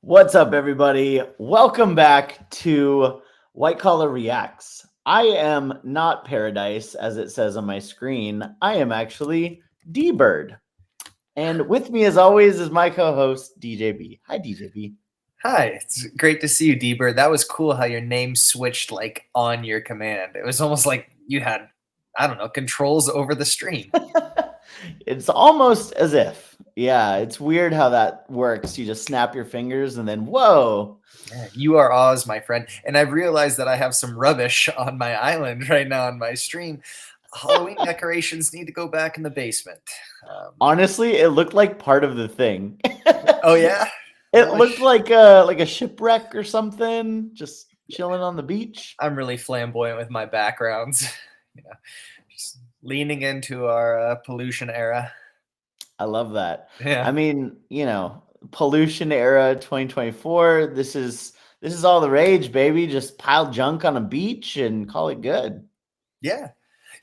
What's up, everybody? Welcome back to White Collar Reacts. I am not Paradise, as it says on my screen. I am actually D-Bird. And with me, as always, is my co-host, DJB. Hi, DJB. Hi, it's great to see you, D-Bird. That was cool how your name switched like on your command. It was almost like you had, I don't know, controls over the stream. It's almost as if. Yeah, it's weird how that works. You just snap your fingers and then, whoa. Yeah, you are Oz, my friend. And I've realized that I have some rubbish on my island right now on my stream. Halloween decorations need to go back in the basement. Honestly, it looked like part of the thing. Oh, yeah? It looked like a shipwreck or something, just chilling on the beach. I'm really flamboyant with my backgrounds. Just leaning into our pollution era. I love that. Yeah. I mean, pollution era 2024. This is all the rage, baby. Just pile junk on a beach and call it good. Yeah.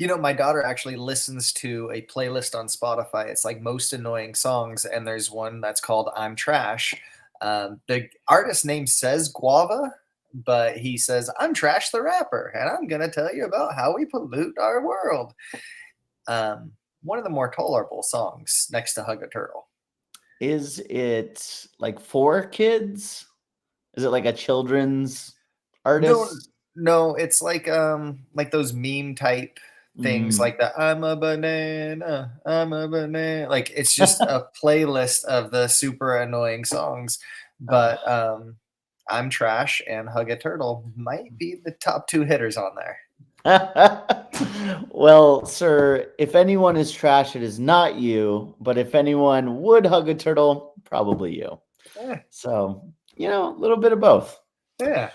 My daughter actually listens to a playlist on Spotify. It's like most annoying songs, and there's one that's called I'm Trash. The artist name says Guava, but he says, I'm Trash the rapper, and I'm going to tell you about how we pollute our world. One of the more tolerable songs next to Hug a Turtle. Is it like for kids? Is it like a children's artist? No, it's like those meme type things like that. I'm a banana. Like it's just a playlist of the super annoying songs. But I'm Trash and Hug a Turtle might be the top two hitters on there. Well, sir, if anyone is trash, it is not you. But if anyone would hug a turtle, probably you. Yeah. So, a little bit of both. Yeah.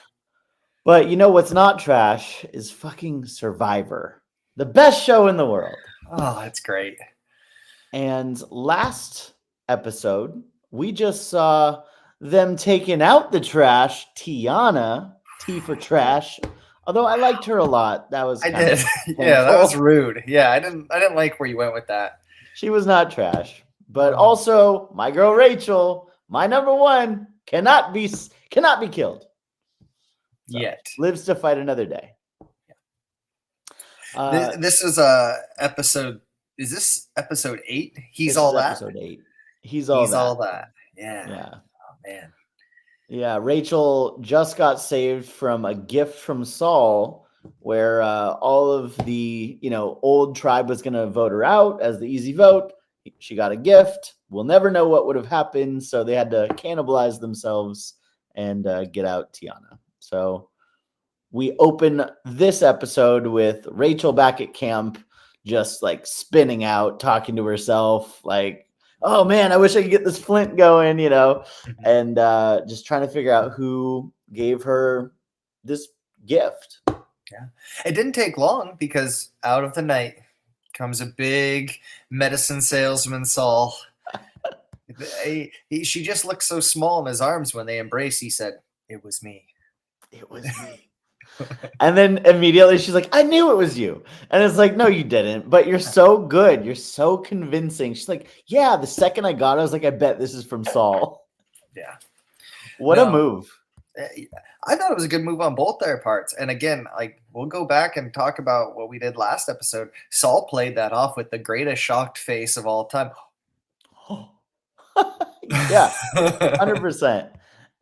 But what's not trash is fucking Survivor, the best show in the world. Oh, that's great. And last episode, we just saw them taking out the trash, Tiana, T for trash. Although I liked her a lot. That was I did. Yeah, that was rude. Yeah, I didn't like where you went with that. She was not trash. But also, my girl Rachel, my number one, cannot be killed. So, yet. Lives to fight another day. This is episode. Is this episode 8? He's all that. Episode 8. He's all that. Yeah. Yeah. Oh man. Yeah. Rachel just got saved from a gift from Saul, where all of the old tribe was going to vote her out as the easy vote. She got a gift. We'll never know what would have happened, so they had to cannibalize themselves and get out Tiana. So we open this episode with Rachel back at camp, just like spinning out, talking to herself, like, oh man, I wish I could get this flint going, and just trying to figure out who gave her this gift. Yeah. It didn't take long because out of the night comes a big medicine salesman, Saul. She just looked so small in his arms when they embraced. He said, "It was me. It was me." And then immediately she's like, I knew it was you. And it's like, no, you didn't. But you're so good. You're so convincing. She's like, yeah, the second I got it, I was like, I bet this is from Saul. Yeah. What a move. I thought it was a good move on both their parts. And again, like we'll go back and talk about what we did last episode. Saul played that off with the greatest shocked face of all time. Yeah, 100%.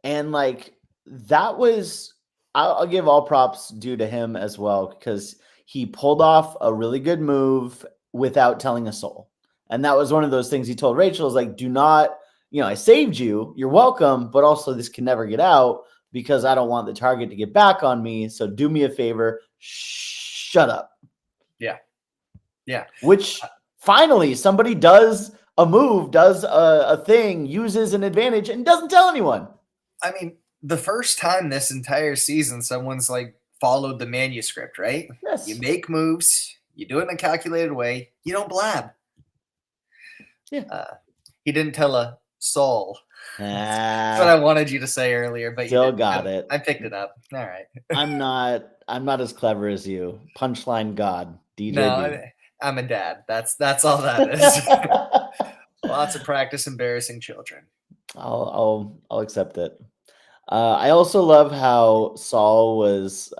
And like that was, I'll give all props due to him as well, because he pulled off a really good move without telling a soul. And that was one of those things he told Rachel is like, do not, I saved you. You're welcome. But also this can never get out because I don't want the target to get back on me. So do me a favor. Shut up. Yeah. Yeah. Which finally somebody does a move, does a thing, uses an advantage and doesn't tell anyone. I mean, the first time this entire season, someone's like followed the manuscript, right? Yes. You make moves, you do it in a calculated way, you don't blab. Yeah. He didn't tell a soul. That's what I wanted you to say earlier, but still got it. I picked it up. All right. I'm not as clever as you. Punchline God, DJ. No, I'm a dad. That's all that is. Lots of practice embarrassing children. I'll accept it. I also love how Saul was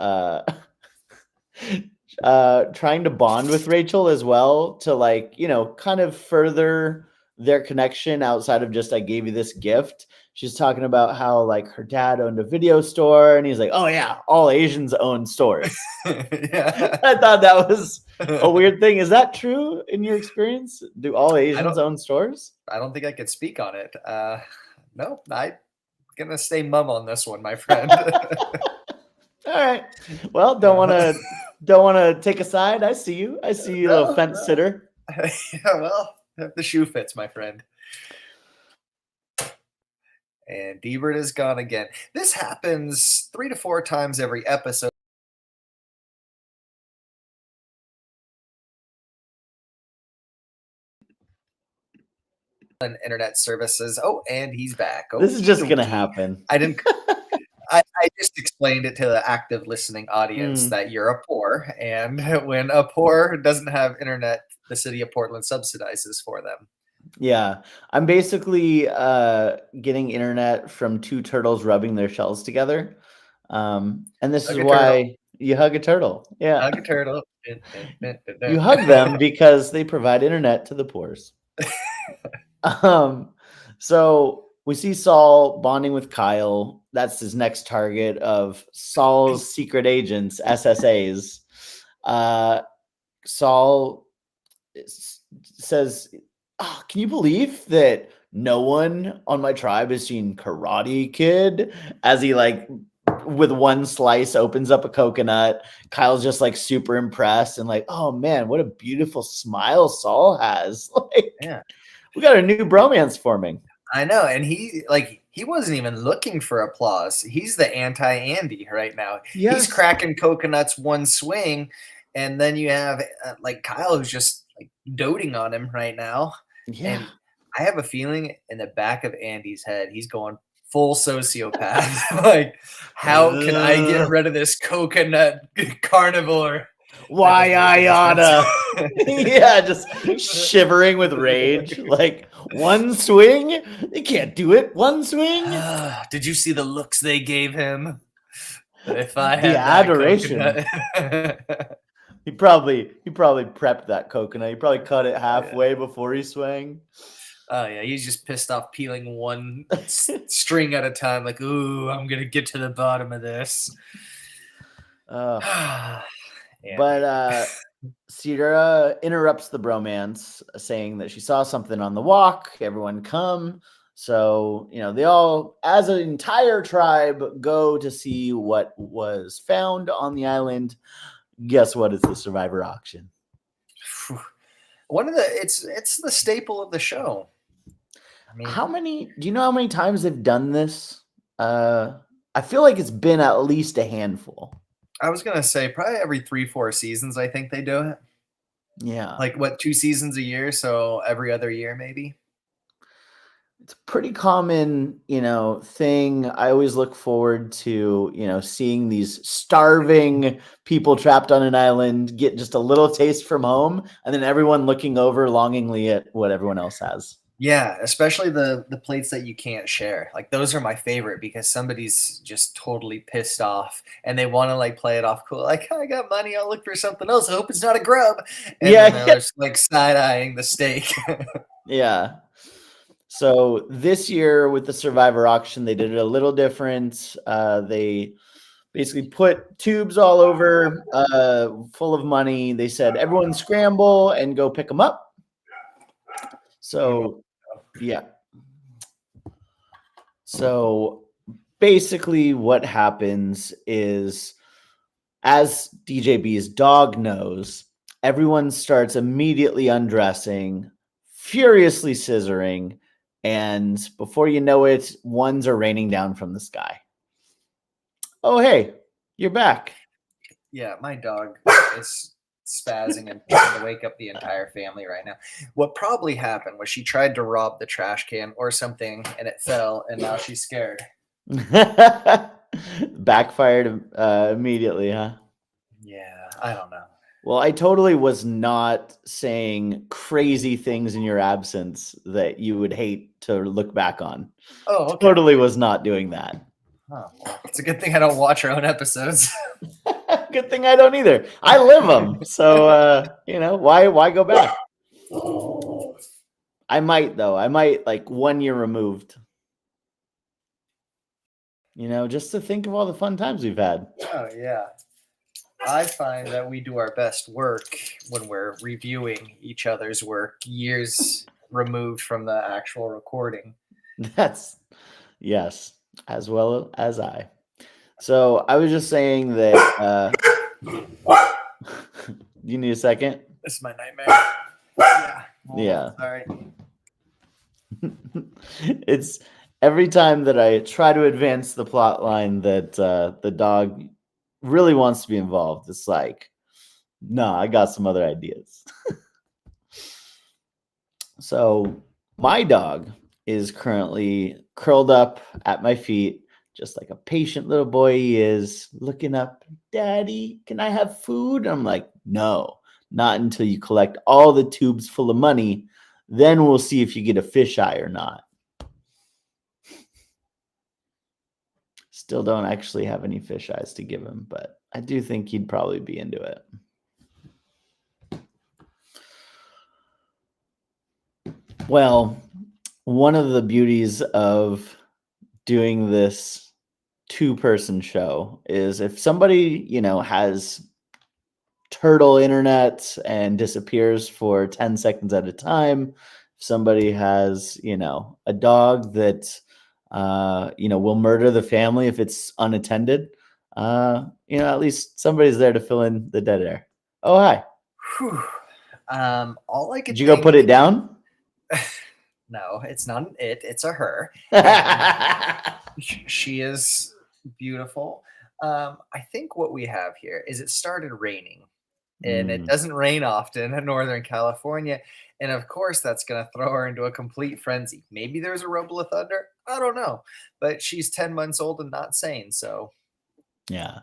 trying to bond with Rachel as well to like, kind of further their connection outside of just I gave you this gift. She's talking about how like her dad owned a video store and he's like, "Oh yeah, all Asians own stores." Yeah. I thought that was a weird thing. Is that true in your experience? Do all Asians don't- own stores? I don't think I could speak on it. No, I'm gonna stay mum on this one, my friend. All right. Well, don't want to take a side. I see you. I see you, little No, fence no. sitter. Yeah, well, if the shoe fits, my friend. And Debert is gone again. This happens 3 to 4 times every episode. And internet services. Oh, and he's back. This is just gonna Okey-dokey. happen. I didn't. I just explained it to the active listening audience Mm. that you're a poor, and when a poor doesn't have internet, the city of Portland subsidizes for them. Yeah, I'm basically getting internet from two turtles rubbing their shells together, and this Hug is a turtle. why you hug a turtle. Yeah, Hug a turtle. you hug them because they provide internet to the poors. So we see Saul bonding with Kyle. That's his next target of Saul's secret agents, SSAs. Saul says, "Oh, can you believe that no one on my tribe has seen Karate Kid?" As he like with one slice opens up a coconut. Kyle's just like super impressed and like, "Oh man, what a beautiful smile Saul has." Like, Yeah. we got a new bromance forming. I know, and he wasn't even looking for applause. He's the anti-Andy right now. Yes. He's cracking coconuts one swing, and then you have like Kyle who's just like doting on him right now. Yeah. And I have a feeling in the back of Andy's head, he's going full sociopath. Like, how can I get rid of this coconut carnivore? Why I oughta. Yeah. Yeah, just shivering with rage. Like, one swing? They can't do it. One swing? Did you see the looks they gave him? If I The had that adoration. coconut. He probably prepped that coconut. He probably cut it halfway before he swung. Oh yeah, he's just pissed off peeling one string at a time. Like, ooh, I'm gonna get to the bottom of this. Yeah. But Sierra interrupts the bromance, saying that she saw something on the walk. Everyone come. So, they all, as an entire tribe, go to see what was found on the island. Guess what? It's the Survivor auction. It's the staple of the show. I mean, do you know how many times they've done this? I feel like it's been at least a handful. I was gonna say probably every 3-4 seasons. I think they do it. Yeah, Like what, 2 seasons a year? So every other year, maybe. it's a pretty common, thing. I always look forward to, seeing these starving people trapped on an island get just a little taste from home, and then everyone looking over longingly at what everyone else has. Yeah, especially the plates that you can't share. Like those are my favorite because somebody's just totally pissed off and they want to like play it off cool. Like, I got money, I'll look for something else. I hope it's not a grub. And Yeah, then they're just like side-eyeing the steak. Yeah. So this year with the Survivor auction, they did it a little different. They basically put tubes all over, full of money. They said, everyone scramble and go pick them up. So, yeah. So basically what happens is, as DJB's dog knows, everyone starts immediately undressing, furiously scissoring, and before you know it, ones are raining down from the sky. Oh, hey, you're back. Yeah, my dog is spazzing and trying to wake up the entire family right now. What probably happened was she tried to rob the trash can or something and it fell and now she's scared. Backfired immediately, huh? Yeah, I don't know. Well, I totally was not saying crazy things in your absence that you would hate to look back on. Oh, okay. Totally was not doing that. Huh. Well, it's a good thing I don't watch our own episodes. Good thing I don't either. I live them, so why go back? I might though. I might like 1 year removed. Just to think of all the fun times we've had. Oh yeah. I find that we do our best work when we're reviewing each other's work years removed from the actual recording. Yes, as well as I. So I was just saying that you need a second? This is my nightmare. Yeah. Yeah. Sorry. It's every time that I try to advance the plot line that the dog really wants to be involved. It's like, no, I got some other ideas. So my dog is currently curled up at my feet, just like a patient little boy he is, looking up, Daddy, can I have food? I'm like, no, not until you collect all the tubes full of money. Then we'll see if you get a fisheye or not. Still don't actually have any fisheyes to give him, but I do think he'd probably be into it. Well, one of the beauties of doing this 2-person show is if somebody, has turtle internet and disappears for 10 seconds at a time, if somebody has, a dog that, will murder the family if it's unattended, at least somebody's there to fill in the dead air. Oh, hi. Whew. All I could Did you go think, put it down? No, it's not an it, it's a her. She is beautiful. I think what we have here is it started raining, and it doesn't rain often in Northern California. And of course, that's going to throw her into a complete frenzy. Maybe there's a rumble of thunder. I don't know. But she's 10 months old and not sane. So, yeah.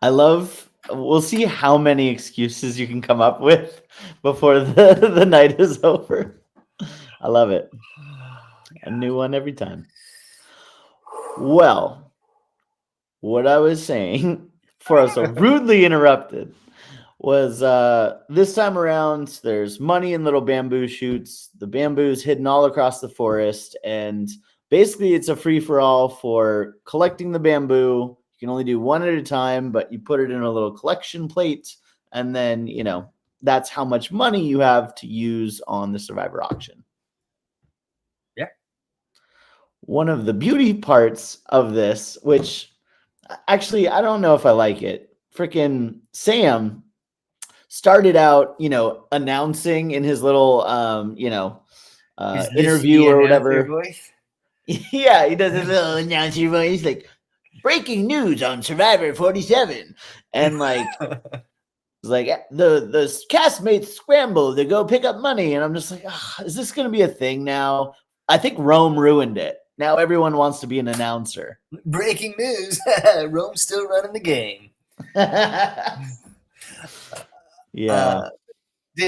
We'll see how many excuses you can come up with before the night is over. I love it. A new one every time. Well, what I was saying before I was so rudely interrupted was this time around, there's money in little bamboo shoots. The bamboo's hidden all across the forest. And basically, it's a free-for-all for collecting the bamboo. You can only do one at a time, but you put it in a little collection plate. And then, that's how much money you have to use on the Survivor auction. Yeah. One of the beauty parts of this, which actually, I don't know if I like it. Freaking Sam started out, announcing in his little, interview or whatever. Yeah, he does his little announcer voice, like, breaking news on Survivor 47. And like, it's like the castmates scramble to go pick up money. And I'm just like, is this going to be a thing now? I think Rome ruined it. Now everyone wants to be an announcer. Breaking news. Rome's still running the game. Yeah.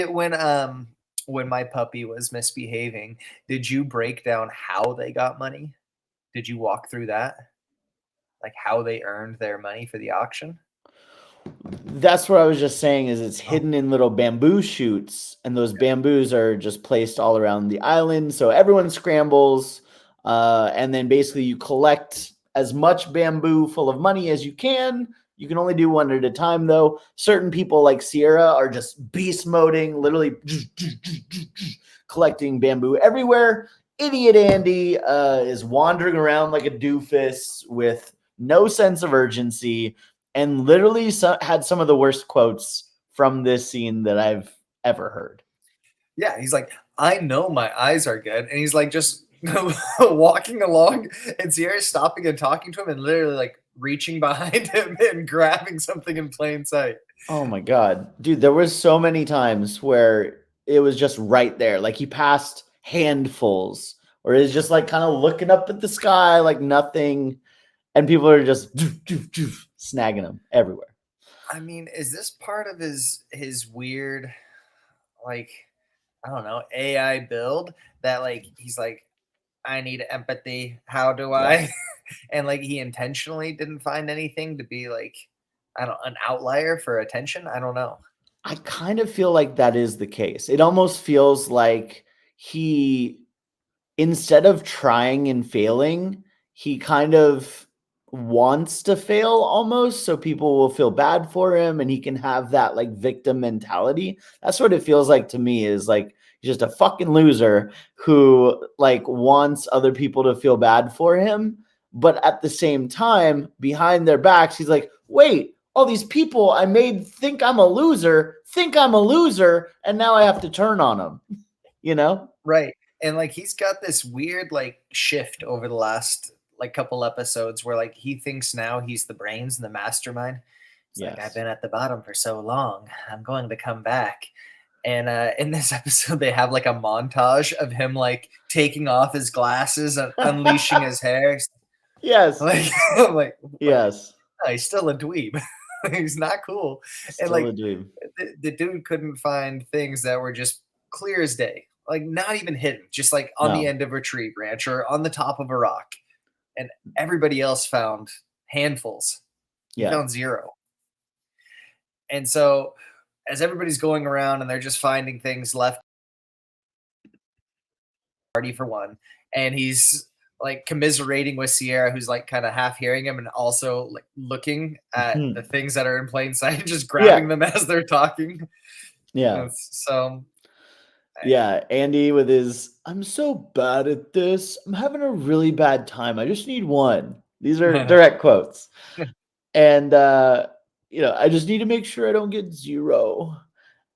When my puppy was misbehaving, did you break down how they got money? Did you walk through that? Like how they earned their money for the auction? That's what I was just saying is it's hidden in little bamboo shoots, and those bamboos are just placed all around the island. So everyone scrambles, and then basically you collect as much bamboo full of money as you can. You can only do one at a time, though. Certain people like Sierra are just beast moding, literally collecting bamboo everywhere. Idiot Andy is wandering around like a doofus with no sense of urgency, and literally had some of the worst quotes from this scene that I've ever heard. Yeah, he's like, I know my eyes are good. And he's like just walking along, and Sierra's stopping and talking to him and literally like reaching behind him and grabbing something in plain sight. Oh my God. Dude, there was so many times where it was just right there. Like he passed handfuls, or is just like kind of looking up at the sky like nothing. And people are just snagging him everywhere. I mean, is this part of his weird, like, I don't know, AI build that like he's like, I need empathy. How do I? and like he intentionally didn't find anything to be like, I don't, an outlier for attention. I don't know. I kind of feel like that is the case. It almost feels like he, instead of trying and failing, he kind of wants to fail almost so people will feel bad for him and he can have that like victim mentality. That's what it feels like to me, is like he's just a fucking loser who like wants other people to feel bad for him, but at the same time behind their backs he's like, wait, all these people I made think I'm a loser, and now I have to turn on them, you know? Right. And like he's got this weird like shift over the last like couple episodes where like he thinks now he's the brains and the mastermind. It's like, I've Yes. been at the bottom for so long. I'm going to come back. And in this episode, they have like a montage of him like taking off his glasses and unleashing his hair. It's Yes. like, I'm like, Yes. "Oh, he's still a dweeb. He's not cool." And Still a like dream. the dude couldn't find things that were just clear as day, like not even hidden, just like on the No. end of a tree branch or on the top of a rock. And everybody else found handfuls. He Yeah. found zero. And so as everybody's going around and they're just finding things left party for one, and he's like commiserating with Sierra, who's like kind of half hearing him and also like looking at the things that are in plain sight, just grabbing them as they're talking. Yeah. So Yeah. Andy with his, I'm so bad at this. I'm having a really bad time. I just need one. These are direct quotes. And I just need to make sure I don't get zero.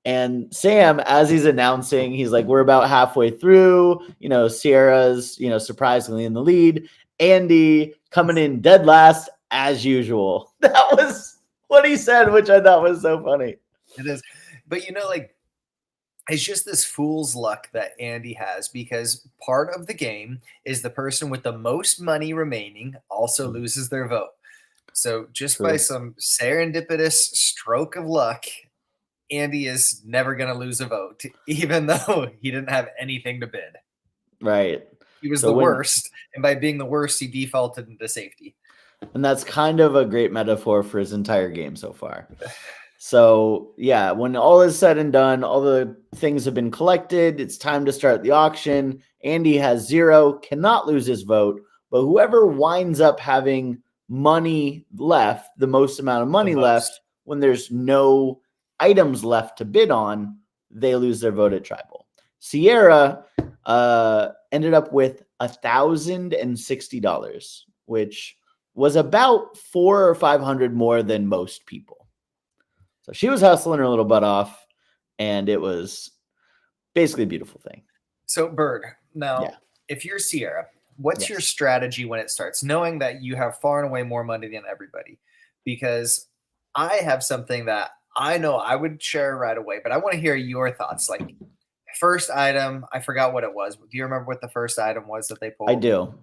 And Sam, as he's announcing, he's like, we're about halfway through. Sierra's, surprisingly in the lead. Andy coming in dead last as usual. That was what he said, which I thought was so funny. it is. But like it's just this fool's luck that Andy has, because part of the game is the person with the most money remaining also loses their vote. So just by True. some serendipitous stroke of luck, Andy is never going to lose a vote, even though he didn't have anything to bid. Right. He was So the when- worst, and by being the worst, he defaulted into safety. And that's kind of a great metaphor for his entire game so far. So, yeah, when all is said and done, all the things have been collected, it's time to start the auction. Andy has zero, cannot lose his vote, but whoever winds up having money left, the most amount of money left, when there's no items left to bid on, they lose their vote at tribal. Sierra ended up with $1,060, which was about $400 or $500 more than most people. So she was hustling her little butt off, and it was basically a beautiful thing. So, Bird, now, Yeah. if you're Sierra, what's Yes. your strategy when it starts, knowing that you have far and away more money than everybody? Because I have something that I know I would share right away, but I want to hear your thoughts. Like, first item, I forgot what it was. Do you remember what the first item was that they pulled? I do.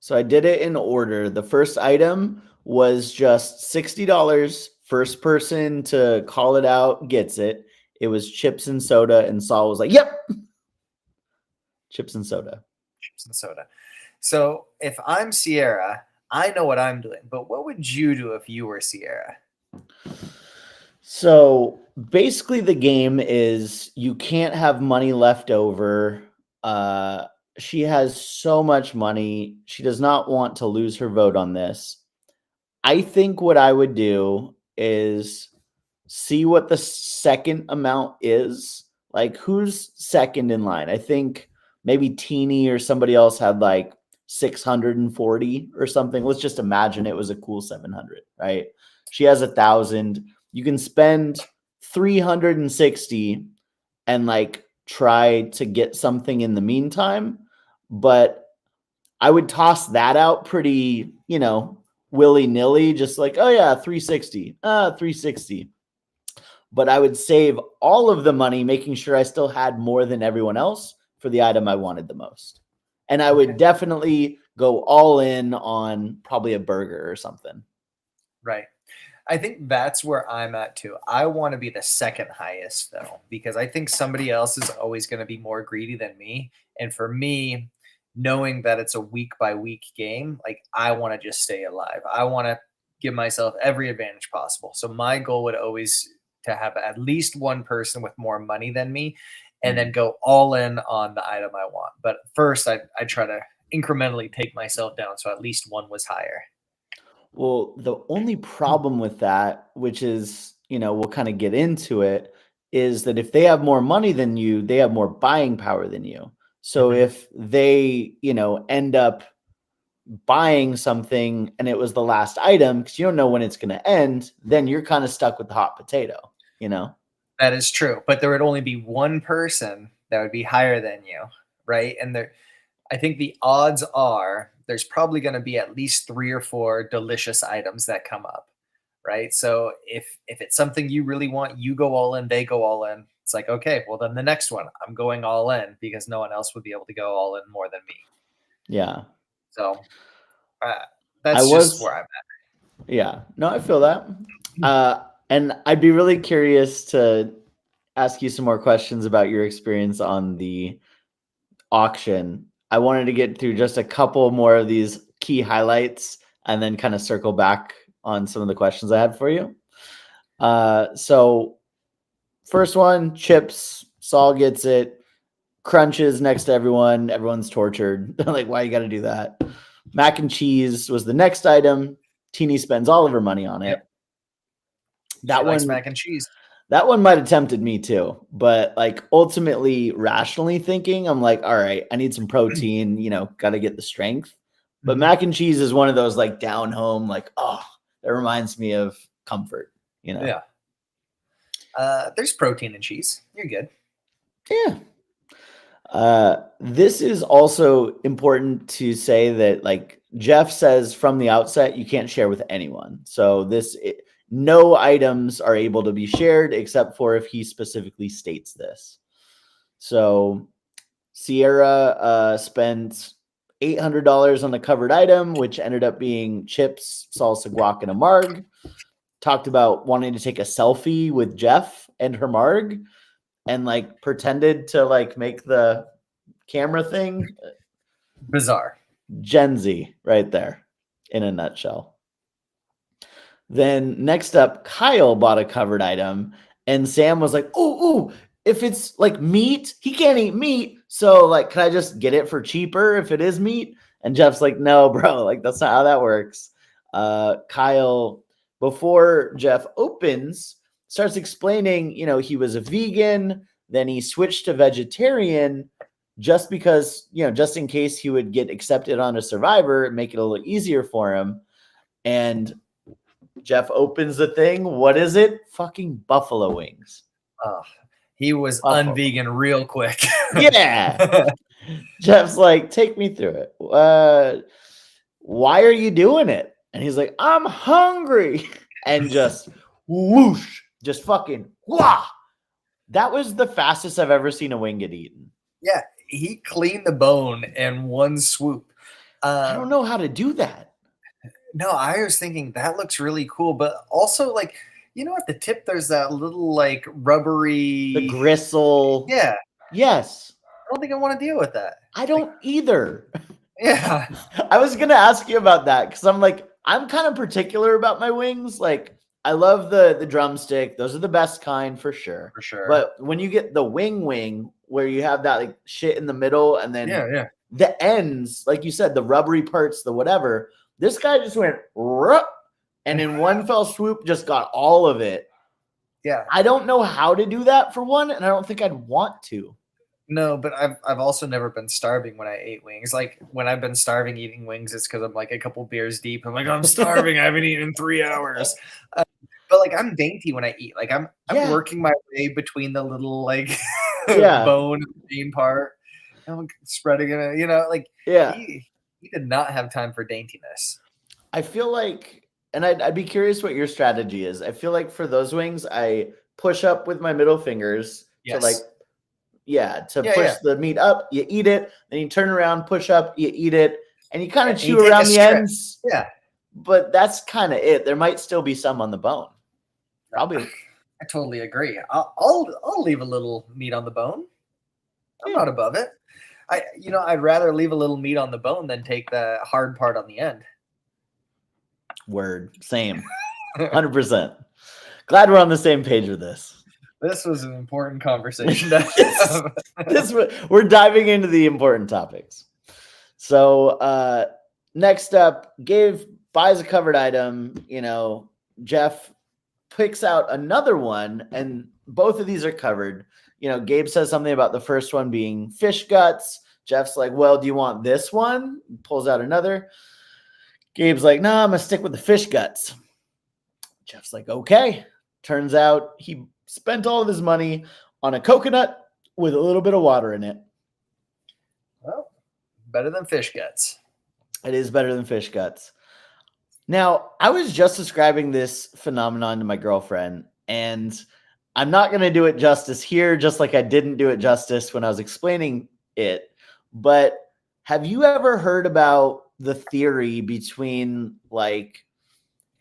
So I did it in order. The first item was just $60. First person to call it out gets it. It was chips and soda, and Saul was like, yep. Chips and soda. Chips and soda. So if I'm Sierra, I know what I'm doing, but what would you do if you were Sierra? So basically the game is you can't have money left over. She has so much money. She does not want to lose her vote on this. I think what I would do is see what the second amount is. Like, who's second in line? I think maybe Teeny or somebody else had like 640 or something. Let's just imagine it was a cool 700, right? She has 1,000. You can spend 360 and like try to get something in the meantime, but I would toss that out pretty, willy-nilly, just like, oh yeah, 360, 360. But I would save all of the money, making sure I still had more than everyone else for the item I wanted the most. And I would definitely go all in on probably a burger or something. Right. I think that's where I'm at too. I want to be the second highest though, because I think somebody else is always going to be more greedy than me. And for me, knowing that it's a week by week game, like I want to just stay alive. I want to give myself every advantage possible. So my goal would always to have at least one person with more money than me and then go all in on the item I want. But first I try to incrementally take myself down so at least one was higher. Well, the only problem with that, which is, we'll kind of get into it, is that if they have more money than you, they have more buying power than you. So Mhm. if they, end up buying something and it was the last item because you don't know when it's going to end, then you're kind of stuck with the hot potato. That is true, but there would only be one person that would be higher than you, right? And I think the odds are there's probably going to be at least 3 or 4 delicious items that come up, right? So if it's something you really want, you go all in, they go all in. It's like, okay, well then the next one, I'm going all in because no one else would be able to go all in more than me. Yeah. So uh, I that's just was, where I'm yeah, no, I feel that. And I'd be really curious to ask you some more questions about your experience on the auction. I wanted to get through just a couple more of these key highlights and then kind of circle back on some of the questions I had for you. So first one, chips. Saul gets it. Crunches next to everyone. Everyone's tortured. Like, why you got to do that? Mac and cheese was the next item. Teeny spends all of her money on it. Yep. That She likes one, mac and cheese. that one might have tempted me too, but like ultimately, rationally thinking, I'm like, all right, I need some protein. Got to get the strength. But Mhm. mac and cheese is one of those like down home, like, oh, that reminds me of comfort. Yeah. There's protein in cheese. You're good. Yeah. This is also important to say that, like Jeff says from the outset, you can't share with anyone. So no items are able to be shared except for if he specifically states this. So Sierra spent $800 on the covered item, which ended up being chips, salsa, guac, and a marg. Talked about wanting to take a selfie with Jeff and her marg, and like pretended to like make the camera thing. Bizarre. Gen Z right there in a nutshell. Then next up, Kyle bought a covered item and Sam was like, oh, if it's like meat, he can't eat meat. So like, can I just get it for cheaper if it is meat? And Jeff's like, no, bro, like that's not how that works. Kyle, before Jeff opens, starts explaining, he was a vegan, then he switched to vegetarian just because, just in case he would get accepted on a Survivor, make it a little easier for him. And Jeff opens the thing. What is it? Fucking buffalo wings. He was unvegan real quick. Yeah. Jeff's like, take me through it. Why are you doing it? And he's like, I'm hungry. And just whoosh, just fucking wah. That was the fastest I've ever seen a wing get eaten. Yeah, he cleaned the bone in one swoop. I don't know how to do that. No, I was thinking that looks really cool, but also like, at the tip there's that little like rubbery the gristle. Yeah. Yes. I don't think I want to deal with that. I don't either. Yeah. I was gonna ask you about that because I'm kind of particular about my wings. Like, I love the drumstick; those are the best kind for sure. For sure. But when you get the wing, where you have that like shit in the middle, and then the ends, like you said, the rubbery parts, the whatever. This guy just went, and in one fell swoop, just got all of it. Yeah. I don't know how to do that for one, and I don't think I'd want to. No, but I've also never been starving when I ate wings. Like when I've been starving eating wings, it's because I'm like a couple beers deep. I'm like, I'm starving. I haven't eaten in 3 hours. But like I'm dainty when I eat. Like I'm working my way between the little like bone and the main part. I'm spreading it. He did not have time for daintiness. I feel like, and I'd be curious what your strategy is. I feel like for those wings, I push up with my middle fingers to push the meat up. You eat it, then you turn around, push up, you eat it, and you kind of chew around the ends. Yeah, but that's kind of it. There might still be some on the bone. Probably. I totally agree. I'll leave a little meat on the bone. I'm not above it. I'd rather leave a little meat on the bone than take the hard part on the end. Word. Same. 100%. Glad we're on the same page with this. This was an important conversation to have. We're diving into the important topics. So next up, Gabe buys a covered item. Jeff picks out another one, and both of these are covered. Gabe says something about the first one being fish guts. Jeff's like, well, do you want this one? Pulls out another. Gabe's like, no, I'm going to stick with the fish guts. Jeff's like, okay. Turns out he spent all of his money on a coconut with a little bit of water in it. Well, better than fish guts. It is better than fish guts. Now, I was just describing this phenomenon to my girlfriend, and I'm not going to do it justice here, just like I didn't do it justice when I was explaining it. But have you ever heard about the theory between, like,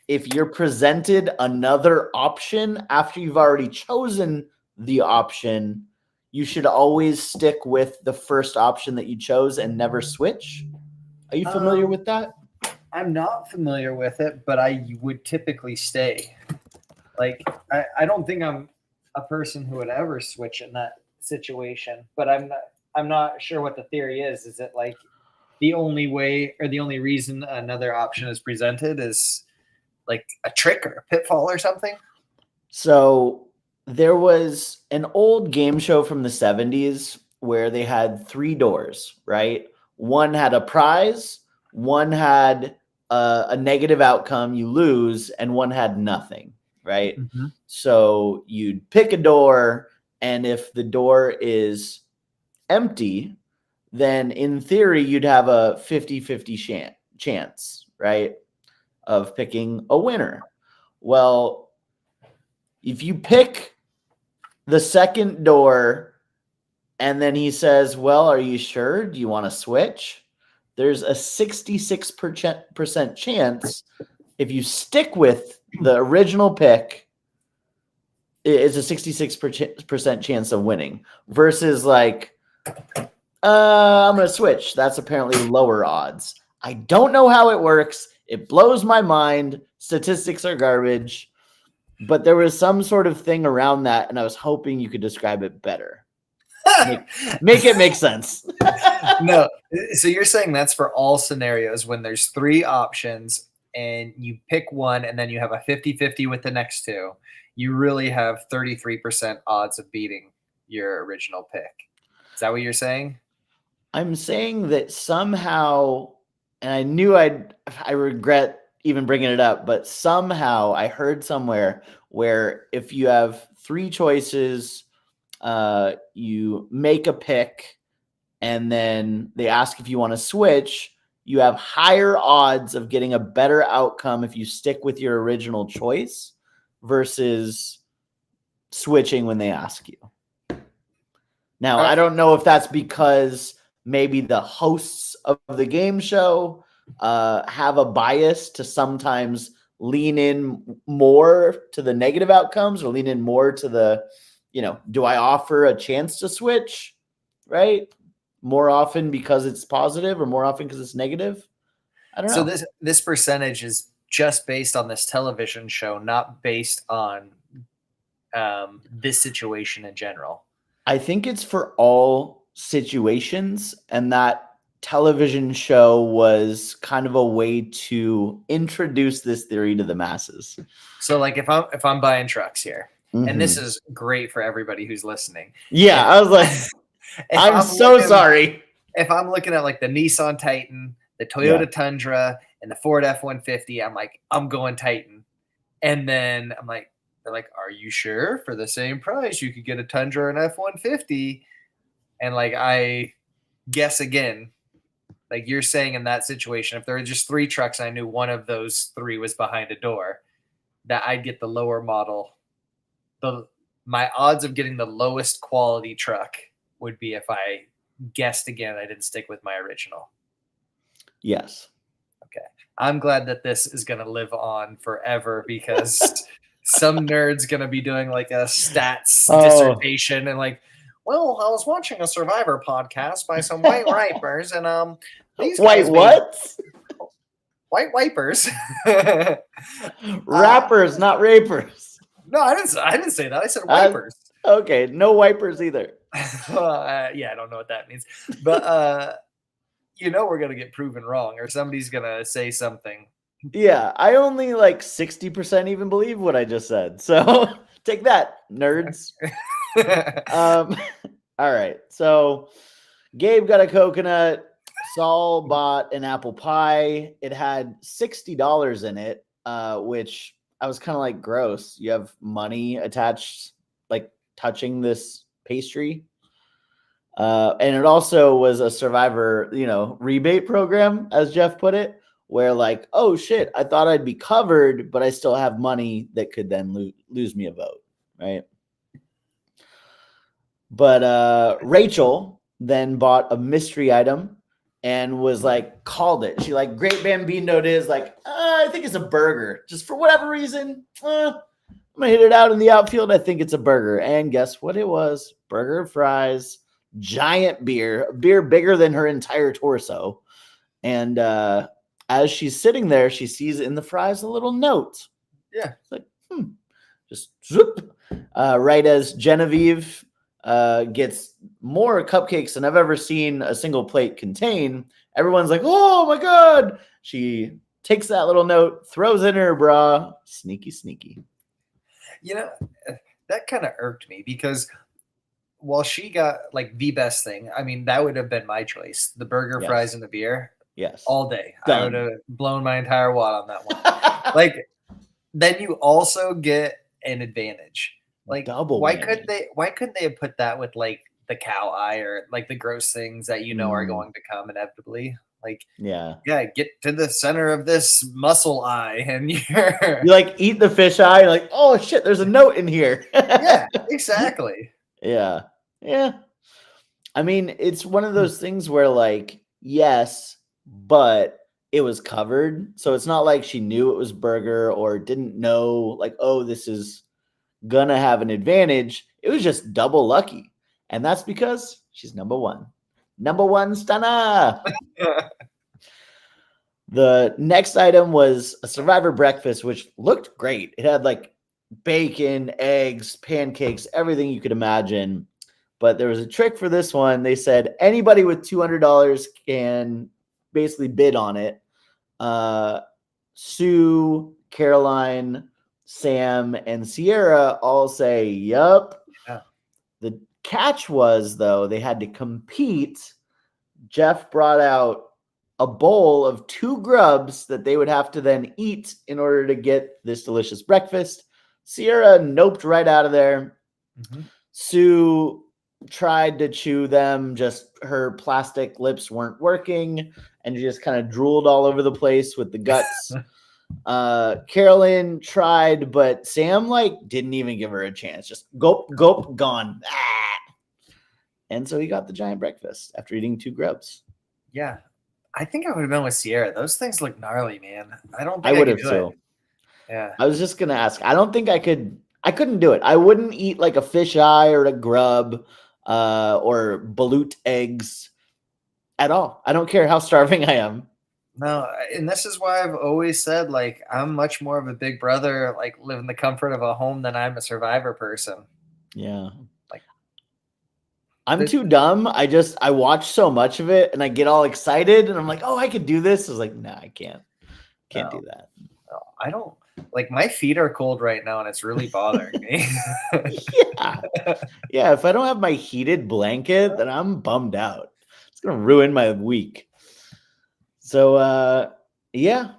if you're presented another option after you've already chosen the option, you should always stick with the first option that you chose and never switch? Are you familiar with that? I'm not familiar with it, but I would typically stay. Like, I don't think I'm a person who would ever switch in that situation, but I'm not sure what the theory is. Is it like the only way or the only reason another option is presented is like a trick or a pitfall or something? So there was an old game show from the 70s where they had 3 doors, right? One had a prize, one had a negative outcome, you lose, and one had nothing, right? Mm-hmm. So you'd pick a door, and if the door is empty, then in theory, you'd have a 50-50 chance, right, of picking a winner. Well, if you pick the second door and then he says, well, are you sure? Do you want to switch? There's a 66% chance if you stick with the original pick, it's a 66% chance of winning versus like, I'm going to switch. That's apparently lower odds. I don't know how it works. It blows my mind. Statistics are garbage, but there was some sort of thing around that, and I was hoping you could describe it better. Make it make sense. No. So you're saying that's for all scenarios when there's 3 options and you pick one and then you have a 50-50 with the next 2. You really have 33% odds of beating your original pick. Is that what you're saying? I'm saying that somehow, and I knew I regret even bringing it up, but somehow I heard somewhere where if you have 3 choices, you make a pick, and then they ask if you want to switch, you have higher odds of getting a better outcome if you stick with your original choice versus switching when they ask you. Now, I don't know if that's because maybe the hosts of the game show have a bias to sometimes lean in more to the negative outcomes or lean in more to the, do I offer a chance to switch, right? More often because it's positive or more often because it's negative? I don't know. So this percentage is just based on this television show, not based on this situation in general. I think it's for all situations, and that television show was kind of a way to introduce this theory to the masses. So like if I'm buying trucks here, and this is great for everybody who's listening. Yeah, I was like, I'm so sorry. If I'm looking at like the Nissan Titan, the Toyota Tundra, and the Ford F-150, I'm like, I'm going Titan. And then I'm like, they're like, are you sure? For the same price, you could get a Tundra and F-150. And like, I guess again, like you're saying in that situation, if there were just 3 trucks, and I knew one of those 3 was behind a door, that I'd get the lower model. My odds of getting the lowest quality truck would be if I guessed again, I didn't stick with my original. Yes. Okay. I'm glad that this is going to live on forever because some nerd's going to be doing like a stats dissertation and like, Well, I was watching a Survivor podcast by some white wipers, and these White guys made what? white wipers. Rappers, not rapers. No, I didn't say that. I said Uh, wipers. Okay, no wipers either. Yeah, I don't know what that means, but we're gonna get proven wrong, or somebody's gonna say something. Yeah, I only like 60% even believe what I just said. So take that, nerds. All right. So Gabe got a coconut. Saul bought an apple pie. It had $60 in it, which I was kind of like, gross. You have money attached, like touching this pastry. And it also was a Survivor, rebate program, as Jeff put it, where like, oh shit, I thought I'd be covered, but I still have money that could then lose me a vote, right? But Rachel then bought a mystery item and was like, called it. She like Great Bambinoed is like, I think it's a burger. Just for whatever reason, I'm gonna hit it out in the outfield. I think it's a burger. And guess what it was? Burger, fries, giant beer, a beer bigger than her entire torso. And as she's sitting there, she sees in the fries a little note. Yeah. It's like, just zoop. Right as Genevieve gets more cupcakes than I've ever seen a single plate contain. Everyone's like, oh my God. She takes that little note, throws it in her bra. Sneaky, sneaky. That kind of irked me because while she got like the best thing, I mean, that would have been my choice. The burger, Yes. fries, and the beer. Yes. All day. Done. I would have blown my entire wad on that one. Like, then you also get an advantage. Like, double. Why whammy. couldn't they have put that with like the cow eye or like the gross things that are going to come inevitably? Like, yeah, get to the center of this muscle eye, and you like eat the fish eye. You're like, oh shit, there's a note in here. yeah, exactly. Yeah. I mean, it's one of those things where like, yes, but it was covered. So it's not like she knew it was burger or didn't know like, oh, this is gonna have an advantage. It was just double lucky. And that's because she's number one. Number one stunner. The next item was a Survivor breakfast, which looked great. It had like bacon, eggs, pancakes, everything you could imagine. But there was a trick for this one. They said anybody with $200 can basically bid on it. Sue, Caroline, Sam, and Sierra all say, yup. Yeah. The catch was, though, they had to compete. Jeff brought out a bowl of 2 grubs that they would have to then eat in order to get this delicious breakfast. Sierra noped right out of there. Mm-hmm. Sue tried to chew them, just her plastic lips weren't working, and she just kind of drooled all over the place with the guts. Carolyn tried, but Sam like didn't even give her a chance. Just gulp, gulp, gone. And so he got the giant breakfast after eating 2 grubs. Yeah. I think I would have been with Sierra. Those things look gnarly, man. I don't think I would have could do too. it. Yeah. I was just gonna ask. I don't think I couldn't do it. I wouldn't eat like a fish eye or a grub or balut eggs at all. I don't care how starving I am. No, and this is why I've always said, like, I'm much more of a big brother, like, live in the comfort of a home than I'm a Survivor person. Yeah. Like, I'm too dumb. I watch so much of it and I get all excited and I'm like, oh, I could do this. I was like, nah, I can't. Can't do that. No, I don't. Like, my feet are cold right now and it's really bothering me. Yeah. Yeah. If I don't have my heated blanket, then I'm bummed out. It's going to ruin my week. So, yeah.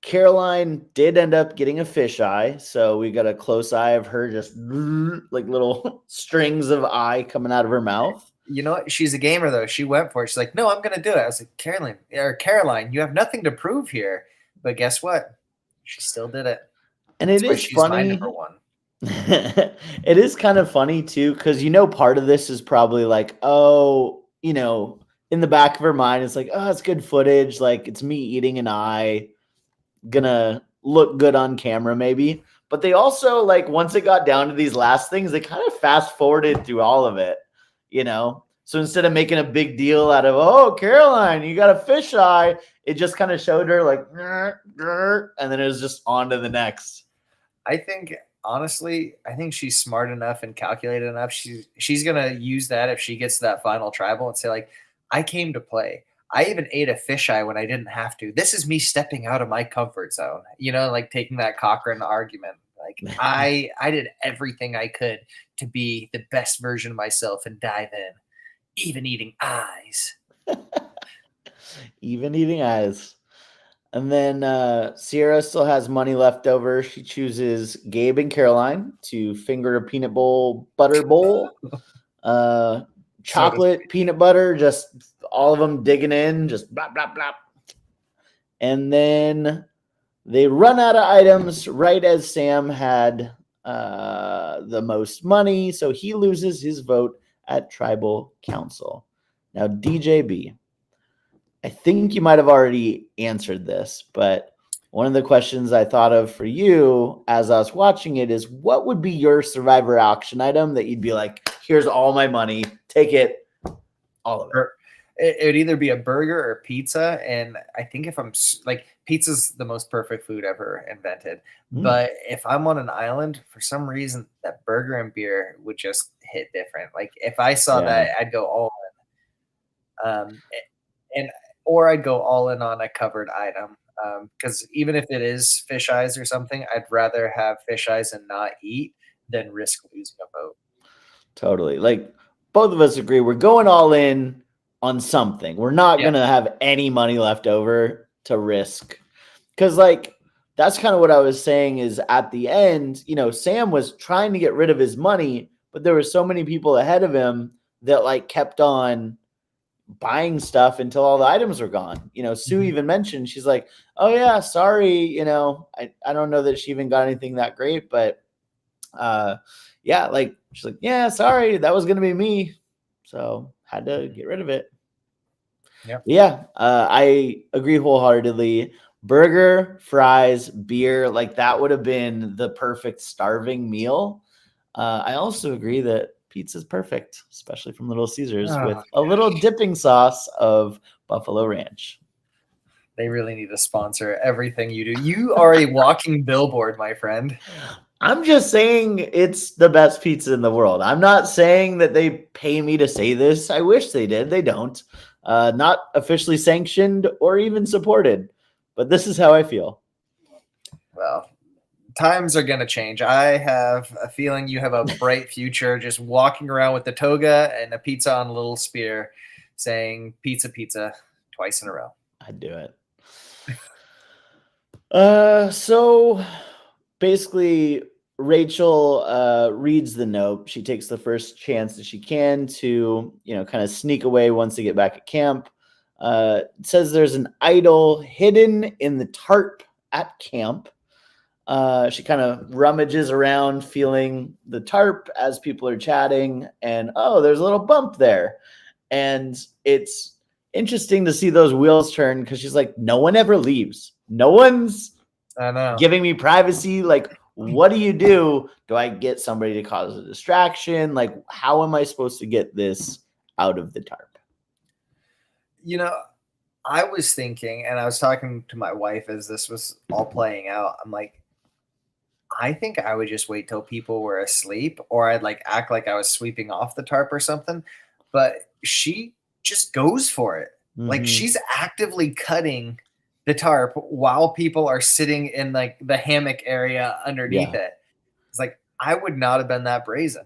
Caroline did end up getting a fisheye. So we got a close eye of her just like little strings of eye coming out of her mouth. You know what? She's a gamer, though. She went for it. She's like, no, I'm going to do it. I was like, Caroline, you have nothing to prove here. But guess what? She still did it. And it is she's funny. my number one. It is kind of funny, too, because, part of this is probably like, oh, in the back of her mind, it's like, oh, it's good footage. Like, it's me eating an eye. Gonna look good on camera, maybe. But they also, like, once it got down to these last things, they kind of fast forwarded through all of it, you know? So instead of making a big deal out of, oh, Caroline, you got a fisheye, it just kind of showed her like, "Grr, grr," and then it was just on to the next. I think honestly, I think she's smart enough and calculated enough. She's gonna use that if she gets to that final tribal and say like, I came to play. I even ate a fisheye when I didn't have to. This is me stepping out of my comfort zone. You know, like taking that Cochrane argument. Like I did everything I could to be the best version of myself and dive in, even eating eyes. Even eating eyes. And then Sierra still has money left over. She chooses Gabe and Caroline to finger a peanut butter bowl. Chocolate, peanut butter, just all of them digging in, just blah, blah, blah. And then they run out of items right as Sam had the most money. So he loses his vote at Tribal Council. Now, DJB, I think you might have already answered this, but one of the questions I thought of for you as I was watching it is, what would be your Survivor auction item that you'd be like, here's all my money, take it, all of it? It would either be a burger or pizza. And I think if I'm like, pizza's the most perfect food ever invented. But if I'm on an island, for some reason, that burger and beer would just hit different. Like if I saw that, I'd go all in. Or I'd go all in on a covered item. Because even if it is fish eyes or something, I'd rather have fish eyes and not eat than risk losing a vote. Totally. Like both of us agree, we're going all in on something. We're not going to have any money left over to risk. Because like, that's kind of what I was saying is at the end, you know, Sam was trying to get rid of his money, but there were so many people ahead of him that like kept on buying stuff until all the items were gone. You know, Sue even mentioned, she's like, oh yeah, sorry. You know, I don't know that she even got anything that great, but yeah, like she's like, yeah, sorry, that was going to be me. So had to get rid of it. Yeah. I agree wholeheartedly. Burger, fries, beer, like that would have been the perfect starving meal. I also agree that pizza's perfect, especially from Little Caesars with a little dipping sauce of Buffalo Ranch. They really need to sponsor everything you do. You are a walking billboard, my friend. I'm just saying it's the best pizza in the world. I'm not saying that they pay me to say this. I wish they did. They don't. Not officially sanctioned or even supported. But this is how I feel. Well, times are going to change. I have a feeling you have a bright future just walking around with the toga and a pizza on a little spear saying pizza, pizza twice in a row. I'd do it. So basically, Rachel reads the note. She takes the first chance that she can to, you know, kind of sneak away once they get back at camp. It says there's an idol hidden in the tarp at camp. She kind of rummages around feeling the tarp as people are chatting, and oh, there's a little bump there. And it's interesting to see those wheels turn because she's like, no one ever leaves. No one's giving me privacy. Like, what do you do? Do I get somebody to cause a distraction? Like, how am I supposed to get this out of the tarp? You know, I was thinking, and I was talking to my wife as this was all playing out. I'm like, I think I would just wait till people were asleep, or I'd like act like I was sweeping off the tarp or something. But she just goes for it. Like she's actively cutting the tarp while people are sitting in like the hammock area underneath it. It's like, I would not have been that brazen.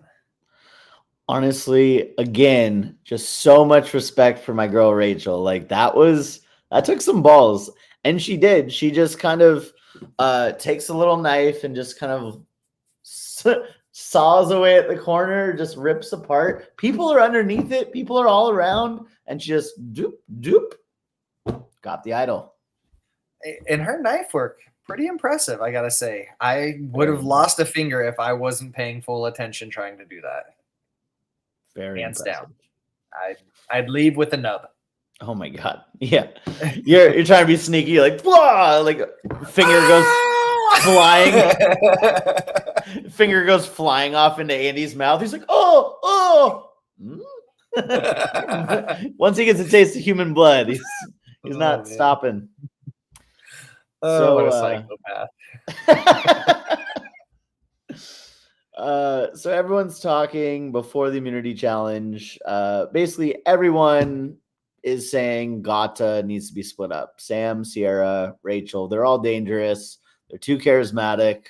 Honestly, again, just so much respect for my girl Rachel. Like that took some balls, and she did. She just kind of takes a little knife and just kind of saws away at the corner, just rips apart. People are underneath it. People are all around, and she just doop, got the idol. And her knife work, pretty impressive, I gotta say. I would have lost a finger if I wasn't paying full attention trying to do that. Very hands impressive. down. I'd leave with a nub. Oh my god! Yeah, you're trying to be sneaky, like blah, like finger goes flying. Finger goes flying off into Andy's mouth. He's like, oh. Once he gets a taste of human blood, he's not stopping. Oh, what a psychopath. So everyone's talking before the immunity challenge. Basically, everyone is saying Gata needs to be split up. Sam, Sierra, Rachel, they're all dangerous. They're too charismatic.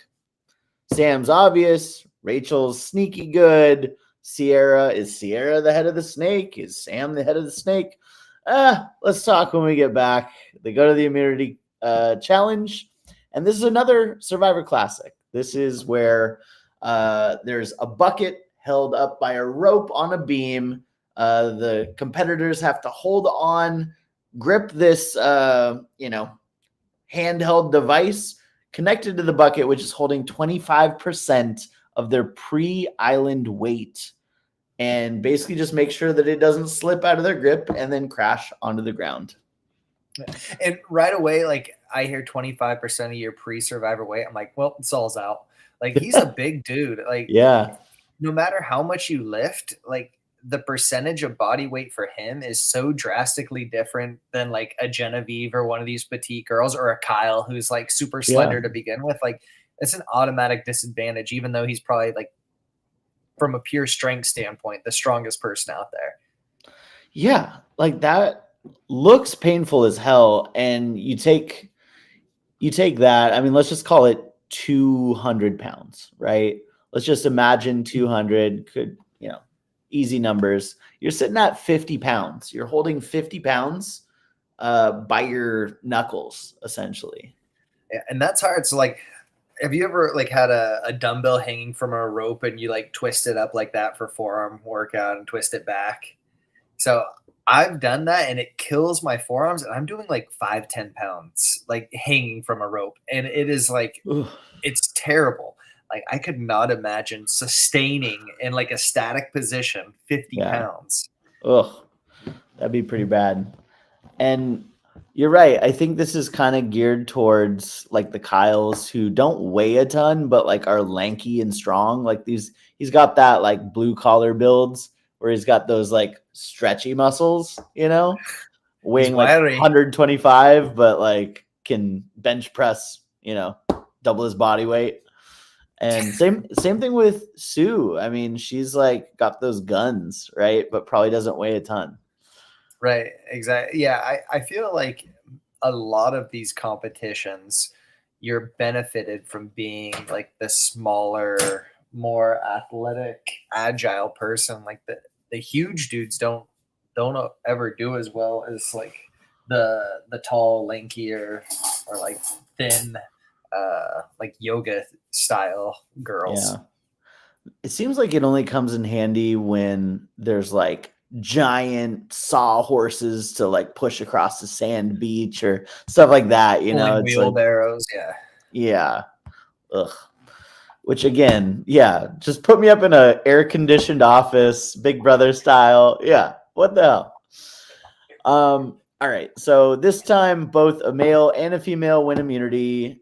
Sam's obvious. Rachel's sneaky good. Is Sierra the head of the snake? Is Sam the head of the snake? Let's talk when we get back. They go to the immunity challenge. And this is another Survivor Classic. This is where there's a bucket held up by a rope on a beam. The competitors have to hold on, grip this, handheld device connected to the bucket, which is holding 25% of their pre-island weight, and basically just make sure that it doesn't slip out of their grip and then crash onto the ground. And right away, like, I hear 25% of your pre-Survivor weight. I'm like, well, Saul's out. Like, he's a big dude. Like, yeah, no matter how much you lift, like, the percentage of body weight for him is so drastically different than like a Genevieve or one of these petite girls, or a Kyle who's like super slender to begin with. Like, it's an automatic disadvantage, even though he's probably, like, from a pure strength standpoint, the strongest person out there. Yeah, like, that looks painful as hell. And you take that, I mean, let's just call it 200 pounds, right? Let's just imagine 200 could, easy numbers. You're sitting at 50 pounds. You're holding 50 pounds by your knuckles, essentially. Yeah, and that's hard. So, like, have you ever like had a dumbbell hanging from a rope and you like twist it up like that for forearm workout and twist it back? So I've done that and it kills my forearms, and I'm doing like 5-10 pounds like hanging from a rope, and it is like, it's terrible. Like, I could not imagine sustaining in like a static position 50 pounds. Ugh, that'd be pretty bad. And you're right. I think this is kind of geared towards like the Kyles who don't weigh a ton, but like are lanky and strong. Like he's got that like blue collar builds where he's got those like stretchy muscles, weighing like 125, but like can bench press, double his body weight. And same thing with Sue. I mean, she's like got those guns, right? But probably doesn't weigh a ton. Right. Exactly. Yeah. I feel like a lot of these competitions, you're benefited from being like the smaller, more athletic, agile person. Like the huge dudes don't ever do as well as like the tall, lankier, or like thin, like yoga style girls. Yeah. It seems like it only comes in handy when there's like giant sawhorses to like push across the sand beach or stuff like that, It's wheelbarrows. Like, yeah. Ugh. Which again, just put me up in a air conditioned office, Big Brother style. Yeah. What the hell? All right. So this time both a male and a female win immunity.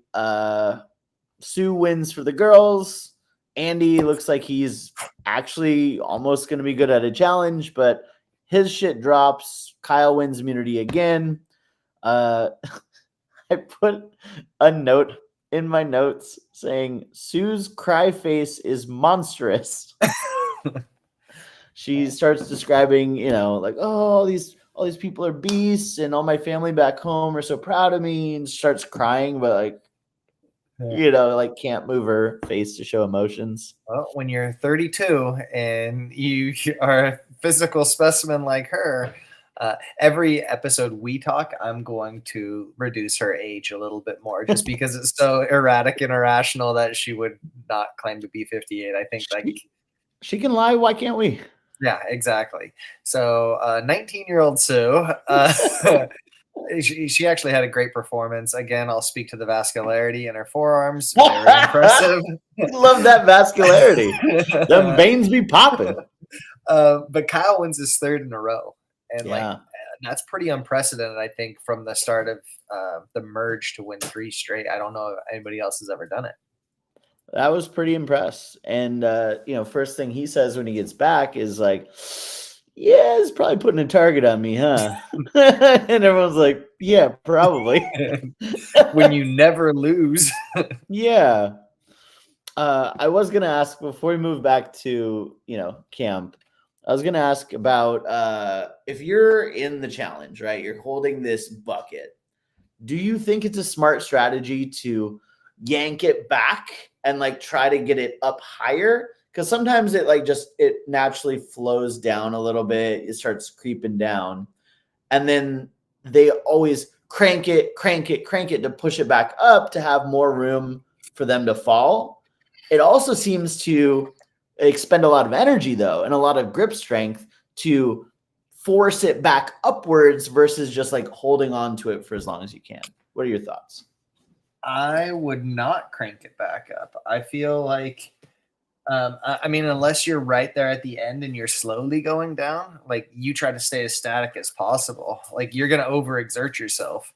Sue wins for the girls. Andy looks like he's actually almost going to be good at a challenge, but his shit drops. Kyle wins immunity again. I put a note in my notes saying Sue's cry face is monstrous. She starts describing, like, all these people are beasts and all my family back home are so proud of me, and starts crying, but like, like can't move her face to show emotions. Well, when you're 32 and you are a physical specimen like her, every episode we talk, I'm going to reduce her age a little bit more just because it's so erratic and irrational that she would not claim to be 58. I think she can lie. Why can't we? Yeah, exactly. So 19-year-old Sue, she actually had a great performance. Again, I'll speak to the vascularity in her forearms. Very impressive. Love that vascularity. Them veins be popping. But Kyle wins his third in a row. And that's pretty unprecedented, I think, from the start of the merge to win 3 straight. I don't know if anybody else has ever done it. I was pretty impressed. And first thing he says when he gets back is like, yeah, it's probably putting a target on me, huh? And everyone's like, yeah, probably. When you never lose. Yeah. I was gonna ask before we move back to camp. I was gonna ask about if you're in the challenge, right? You're holding this bucket. Do you think it's a smart strategy to yank it back and like try to get it up higher? Because sometimes it naturally flows down a little bit. It starts creeping down, and then they always crank it to push it back up to have more room for them to fall. It also seems to expend a lot of energy though, and a lot of grip strength to force it back upwards versus just like holding on to it for as long as you can. What are your thoughts? I would not crank it back up. I feel like, I mean, unless you're right there at the end and you're slowly going down, like you try to stay as static as possible. Like you're going to overexert yourself.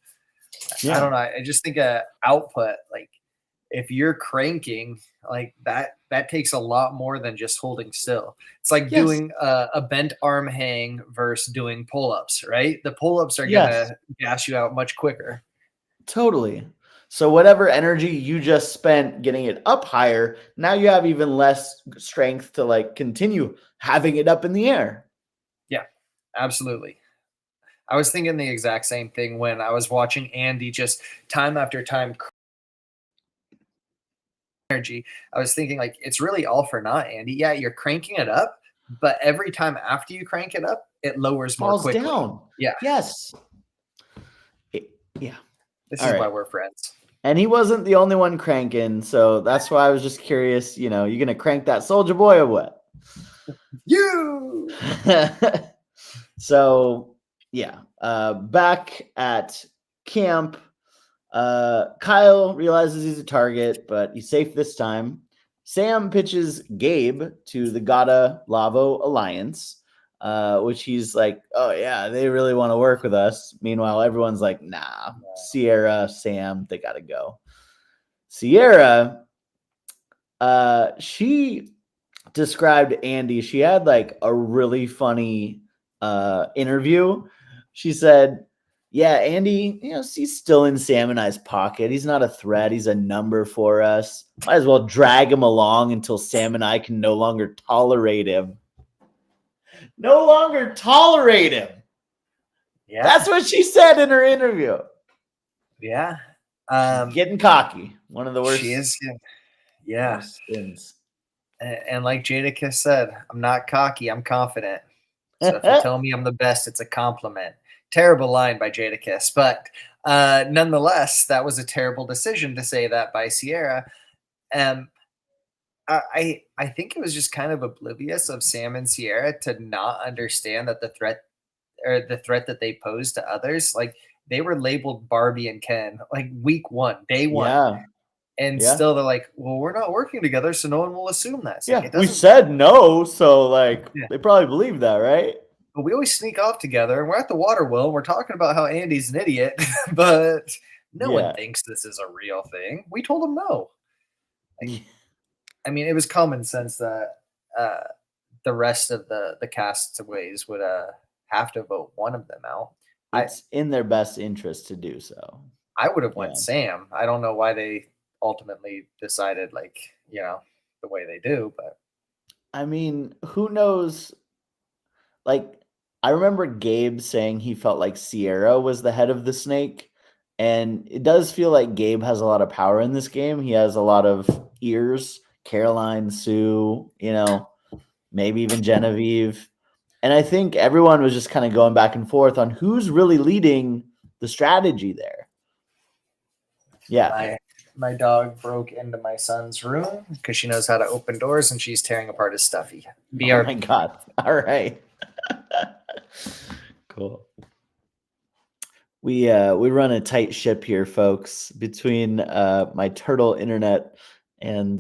I don't know. I just think output, like if you're cranking like that takes a lot more than just holding still. It's like doing a bent arm hang versus doing pull-ups, right? The pull-ups are going to gas you out much quicker. Totally. So whatever energy you just spent getting it up higher, now you have even less strength to like continue having it up in the air. Yeah, absolutely. I was thinking the exact same thing when I was watching Andy just time after time energy. I was thinking like it's really all for naught, Andy. Yeah, you're cranking it up, but every time after you crank it up, it lowers more quickly. Down. Yeah. Yes. Yeah. This is why we're friends. And he wasn't the only one cranking, so that's why I was just curious. You gonna crank that Soldier Boy or what? You. So yeah, back at camp, Kyle realizes he's a target, but he's safe this time. Sam pitches Gabe to the Gata Lavo Alliance, which he's like, oh yeah, they really want to work with us. Meanwhile, everyone's like, nah, Sierra, Sam, they gotta go. Sierra, she described Andy. She had like a really funny interview. She said, yeah, Andy, he's still in Sam and I's pocket. He's not a threat. He's a number for us. Might as well drag him along until Sam and I can no longer tolerate him. No longer tolerate him. Yeah. That's what she said in her interview. Yeah. Getting cocky. One of the worst. She is. Yeah. Spins. And like Jadakiss said, I'm not cocky. I'm confident. So if you tell me I'm the best, it's a compliment. Terrible line by Jadakiss. But nonetheless, that was a terrible decision to say that by Sierra. I think it was just kind of oblivious of Sam and Sierra to not understand that the threat that they posed to others, like they were labeled Barbie and Ken like week 1, day 1. Yeah. And still they're like, well, we're not working together, so no one will assume that. So we said no, so they probably believe that, right? But we always sneak off together, and we're at the water wheel, and we're talking about how Andy's an idiot, but no one thinks this is a real thing. We told him no. I mean, it was common sense that the rest of the castaways would have to vote one of them out. It's in their best interest to do so. I would have went Sam. I don't know why they ultimately decided the way they do, but I mean, who knows? Like, I remember Gabe saying he felt like Sierra was the head of the snake, and it does feel like Gabe has a lot of power in this game. He has a lot of ears. Caroline, Sue, maybe even Genevieve. And I think everyone was just kind of going back and forth on who's really leading the strategy there. Yeah. My dog broke into my son's room because she knows how to open doors, and she's tearing apart his stuffy. Oh my God. All right. Cool. We run a tight ship here, folks, between my turtle internet and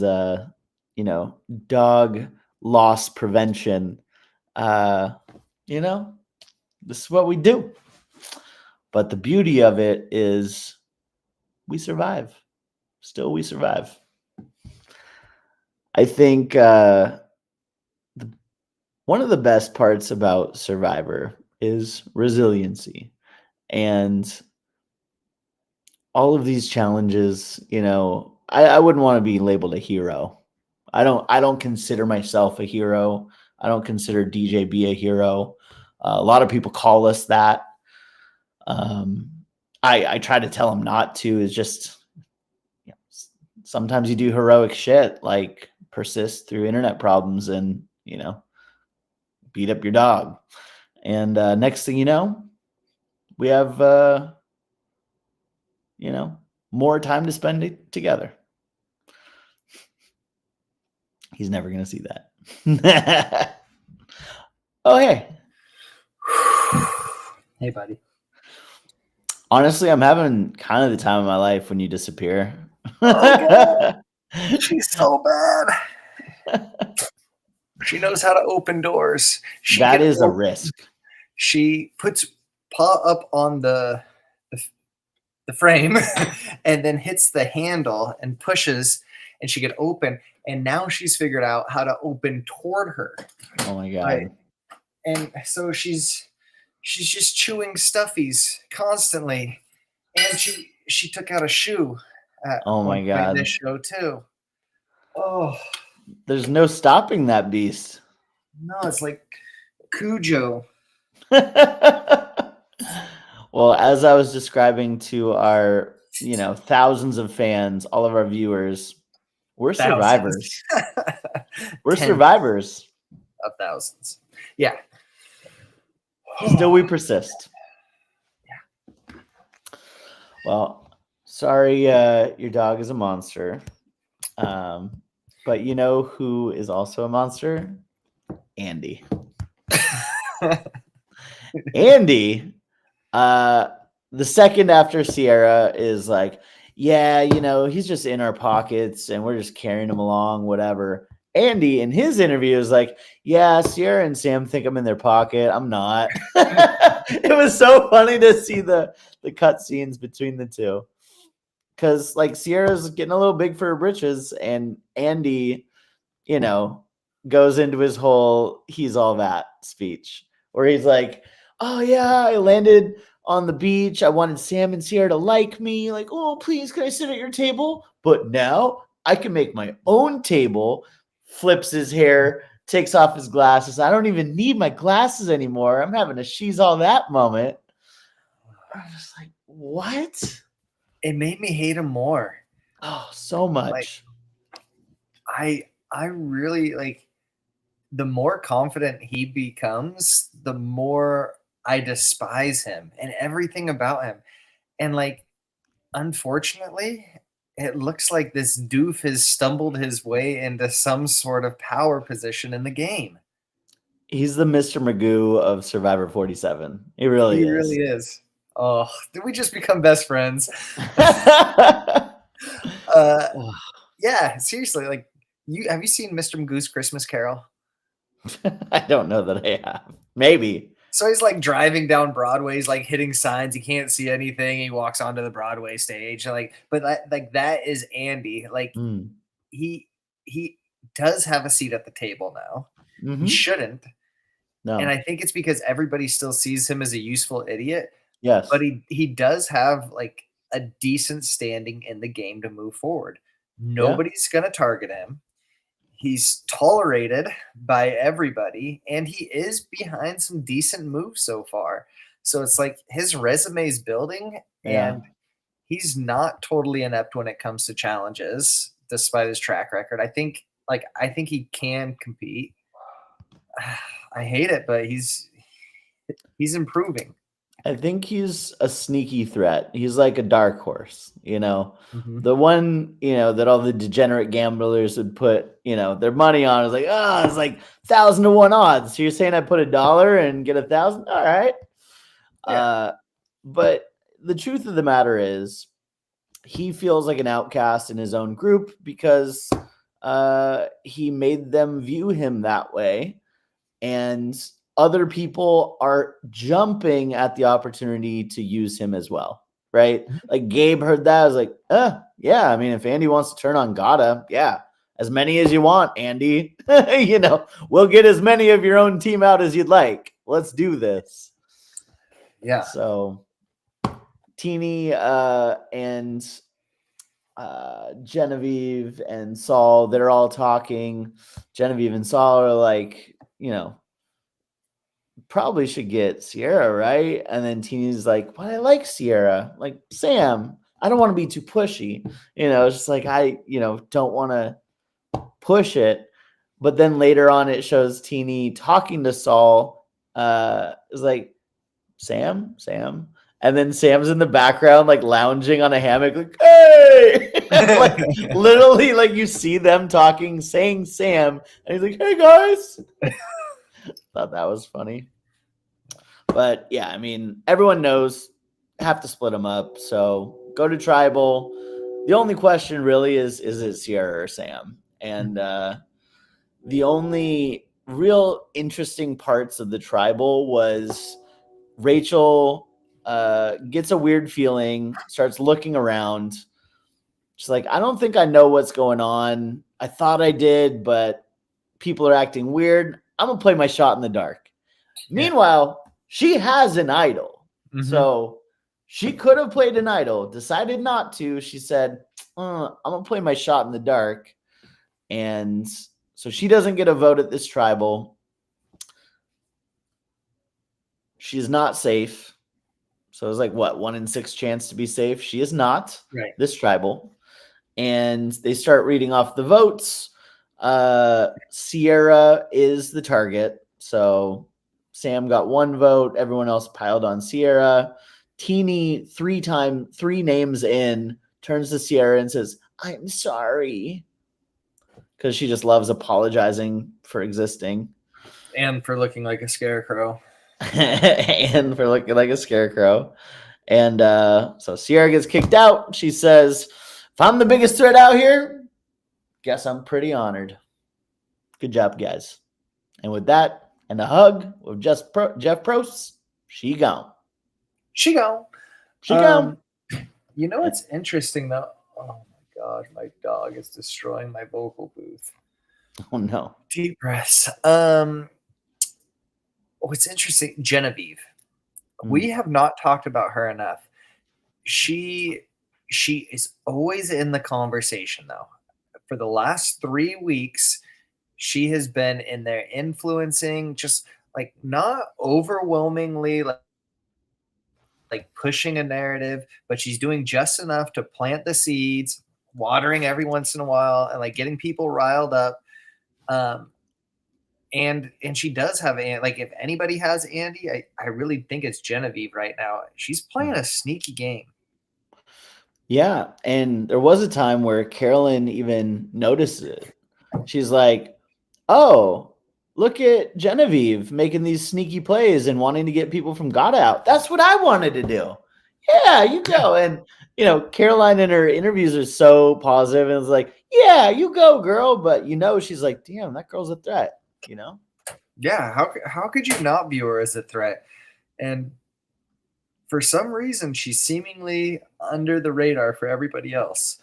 dog loss prevention. This is what we do. But the beauty of it is we survive. Still, we survive. I think one of the best parts about Survivor is resiliency. And all of these challenges, I wouldn't want to be labeled a hero. I don't consider myself a hero. I don't consider DJ B a hero. A lot of people call us that. I try to tell them not to. It's just sometimes you do heroic shit like persist through internet problems and beat up your dog. And next thing you know, we have more time to spend together. He's never gonna see that. Oh, hey. Hey, buddy. Honestly, I'm having kind of the time of my life when you disappear. Oh, she's so bad. She knows how to open doors. That is a risk. She puts paw up on the frame and then hits the handle and pushes, and she could open. And now she's figured out how to open toward her. Oh my God. Right? And so she's just chewing stuffies constantly. And she took out a shoe. Oh my God. This show too. Oh. There's no stopping that beast. No, it's like Cujo. Well, as I was describing to our, thousands of fans, all of our viewers, we're survivors. We're survivors of thousands. Yeah. Still we persist. Yeah. Well, sorry, your dog is a monster. But you know who is also a monster? Andy. Andy, the second after Sierra is like, yeah, he's just in our pockets and we're just carrying him along, whatever. Andy in his interview is like, yeah, Sierra and Sam think I'm in their pocket. I'm not. It was so funny to see the cut scenes between the two. Because Sierra's getting a little big for her britches, and Andy, goes into his whole he's all that speech where he's like, oh yeah, I landed on the beach. I wanted Sam and Sierra to like me. Like, oh, please, can I sit at your table? But now I can make my own table. Flips his hair, takes off his glasses. I don't even need my glasses anymore. I'm having a she's all that moment. I'm just like, what? It made me hate him more. Oh, so much. I really the more confident he becomes, the more I despise him and everything about him. And unfortunately, it looks like this doof has stumbled his way into some sort of power position in the game. He's the Mr. Magoo of Survivor 47. He really is. Oh, did we just become best friends? Yeah, seriously. Have you seen Mr. Magoo's Christmas Carol? I don't know that I have. Maybe. So he's driving down Broadway. He's hitting signs. He can't see anything. He walks onto the Broadway stage. But that is Andy. He does have a seat at the table now. Mm-hmm. He shouldn't. No. And I think it's because everybody still sees him as a useful idiot. Yes. But he does have a decent standing in the game to move forward. Nobody's going to target him. He's tolerated by everybody, and he is behind some decent moves so far. So it's his resume is building, and he's not totally inept when it comes to challenges, despite his track record. I think he can compete. I hate it, but he's improving. I think he's a sneaky threat. He's like a dark horse, mm-hmm. The one, that all the degenerate gamblers would put, their money on. It's it's 1,000 to 1 odds. So you're saying I put $1 and get 1,000? All right. Yeah. But the truth of the matter is he feels like an outcast in his own group because he made them view him that way. And other people are jumping at the opportunity to use him as well, right? Like Gabe heard that, I was like, yeah, I mean, if Andy wants to turn on Gata, yeah, as many as you want, Andy. We'll get as many of your own team out as you'd like. Let's do this. Yeah. So Teeny and Genevieve and Saul, they're all talking. Genevieve and Saul are like, probably should get Sierra, right? And then Teeny's like, but I like Sierra. Like, Sam, I don't want to be too pushy. It's just like, I, don't want to push it. But then later on, it shows Teeny talking to Saul. It's like, Sam. And then Sam's in the background, like lounging on a hammock, like, hey! Like, literally, like you see them talking, saying Sam, and he's like, hey guys. Thought that was funny. But yeah, I mean, everyone knows have to split them up. So go to tribal. The only question really is it Sierra or Sam? And the only real interesting parts of the tribal was Rachel gets a weird feeling, starts looking around. She's like, I don't think I know what's going on. I thought I did, but people are acting weird. I'm going to play my shot in the dark. Yeah. Meanwhile, she has an idol. Mm-hmm. So she could have played an idol, decided not to. She said, I'm going to play my shot in the dark. And so she doesn't get a vote at this tribal. She's not safe. So it was like, 1 in 6 chance to be safe. She is not this tribal. And they start reading off the votes. Sierra is the target. So Sam got 1 vote. Everyone else piled on Sierra. Teeny, 3 names in, turns to Sierra and says, I'm sorry. Because she just loves apologizing for existing. And for looking like a scarecrow. And so Sierra gets kicked out. She says, if I'm the biggest threat out here, guess I'm pretty honored. Good job, guys. And with that and a hug with Jeff Probst, she gone. She gone. You know what's interesting though? Oh my God, my dog is destroying my vocal booth. Oh no. Deep breaths. What's interesting, Genevieve. We have not talked about her enough. She is always in the conversation though. For the last 3 weeks, she has been in there influencing, just like not overwhelmingly like pushing a narrative, but she's doing just enough to plant the seeds, watering every once in a while, and like getting people riled up. And she does have, like, if anybody has Andy, I really think it's Genevieve right now. She's playing a sneaky game. Yeah, and there was a time where Carolyn even noticed it. She's like, oh, look at Genevieve making these sneaky plays and wanting to get people from Gata out. That's what I wanted to do. Yeah, you go. And, Caroline in her interviews are so positive and it's like, yeah, you go, girl. But, she's like, damn, that girl's a threat, Yeah, how could you not view her as a threat? And for some reason, she's seemingly under the radar for everybody else.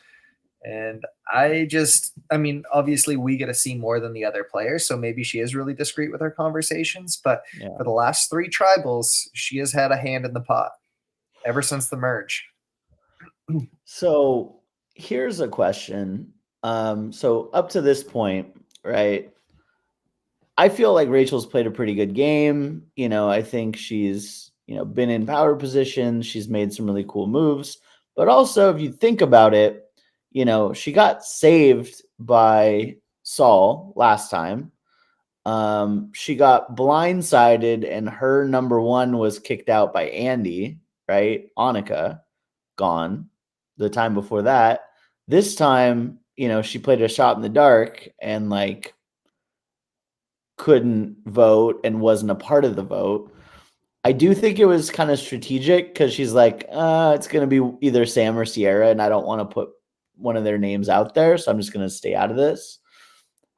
And obviously we get to see more than the other players, so maybe she is really discreet with her conversations. But for the last 3 tribals, she has had a hand in the pot ever since the merge. So here's a question. So up to this point, right? I feel like Rachel's played a pretty good game. I think she's, been in power position. She's made some really cool moves. But also, if you think about it, she got saved by Saul last time. She got blindsided and her number 1 was kicked out by Andy, right? Annika, gone. The time before that. This time, she played a shot in the dark and couldn't vote and wasn't a part of the vote. I do think it was kind of strategic because she's like, it's going to be either Sam or Sierra, and I don't want to put one of their names out there, so I'm just going to stay out of this.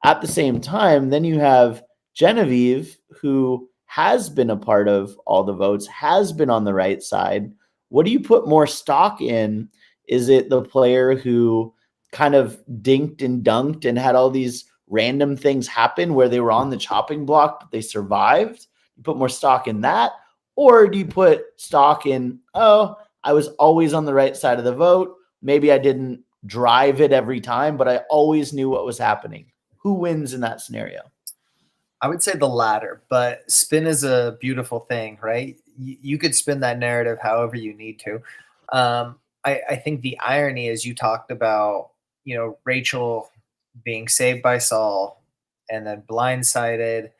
At the same time, then you have Genevieve, who has been a part of all the votes, has been on the right side. What do you put more stock in? Is it the player who kind of dinked and dunked and had all these random things happen where they were on the chopping block, but they survived? You put more stock in that? Or do you put stock in, oh, I was always on the right side of the vote. Maybe I didn't drive it every time, but I always knew what was happening. Who wins in that scenario? I would say the latter, but spin is a beautiful thing, right? You could spin that narrative however you need to. I think the irony is you talked about, Rachel being saved by Saul and then blindsided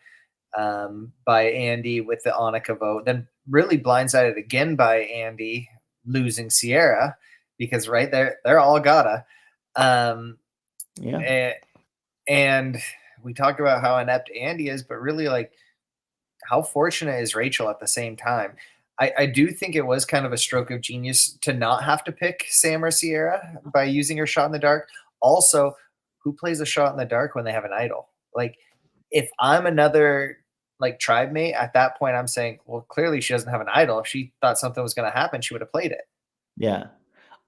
by Andy with the Annika vote, then really blindsided again by Andy losing Sierra because right there they're all gotta. Um, Yeah. and we talked about how inept Andy is, but really like how fortunate is Rachel at the same time. I do think it was kind of a stroke of genius to not have to pick Sam or Sierra by using her shot in the dark. Also, who plays a shot in the dark when they have an idol? Like, if I'm another like tribe mate at that point, I'm saying, well, clearly she doesn't have an idol. If she thought something was going to happen, she would have played it. Yeah.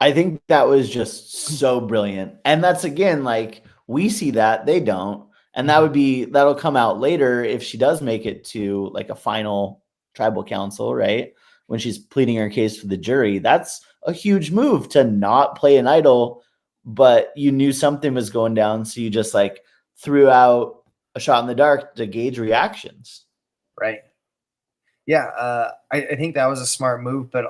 I think that was just so brilliant. And that's again, like we see that they don't. And that'll come out later if she does make it to like a final tribal council, right? When she's pleading her case for the jury. That's a huge move to not play an idol, but you knew something was going down. So you just like threw out a shot in the dark to gauge reactions. Right. Yeah. I think that was a smart move, but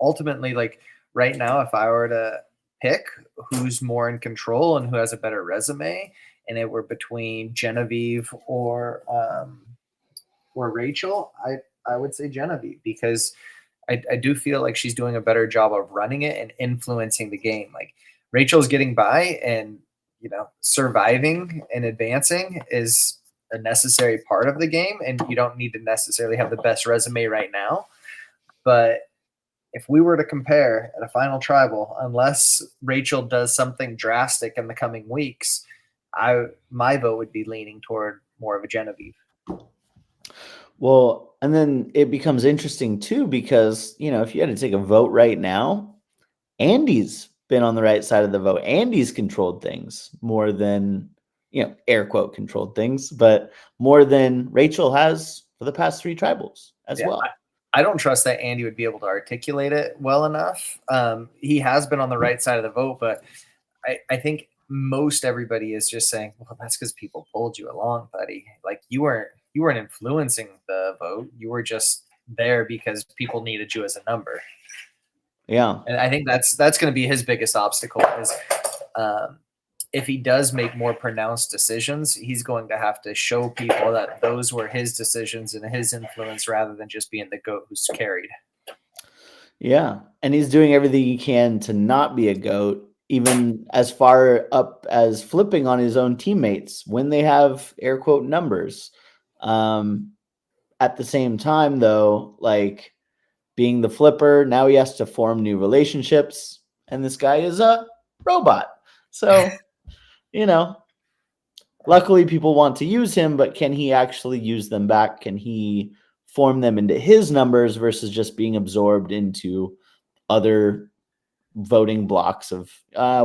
ultimately, like right now, if I were to pick who's more in control and who has a better resume, and it were between Genevieve or Rachel, I would say Genevieve because I do feel like she's doing a better job of running it and influencing the game. Like Rachel's getting by and surviving and advancing is a necessary part of the game, and you don't need to necessarily have the best resume right now. But if we were to compare at a final tribal, unless Rachel does something drastic in the coming weeks, my vote would be leaning toward more of a Genevieve. Well, and then it becomes interesting too, because, if you had to take a vote right now, Andy's been on the right side of the vote. Andy's controlled things more than, air quote controlled things, but more than Rachel has for the past 3 tribals as well. I don't trust that Andy would be able to articulate it well enough. He has been on the right side of the vote, but I think most everybody is just saying, well, that's because people pulled you along, buddy. Like you weren't influencing the vote. You were just there because people needed you as a number. Yeah. And I think that's going to be his biggest obstacle is if he does make more pronounced decisions, he's going to have to show people that those were his decisions and his influence rather than just being the goat who's carried. Yeah. And he's doing everything he can to not be a goat, even as far up as flipping on his own teammates when they have air quote numbers. At the same time, though, like being the flipper, now he has to form new relationships, and this guy is a robot. So, luckily people want to use him, but can he actually use them back? Can he form them into his numbers versus just being absorbed into other voting blocks of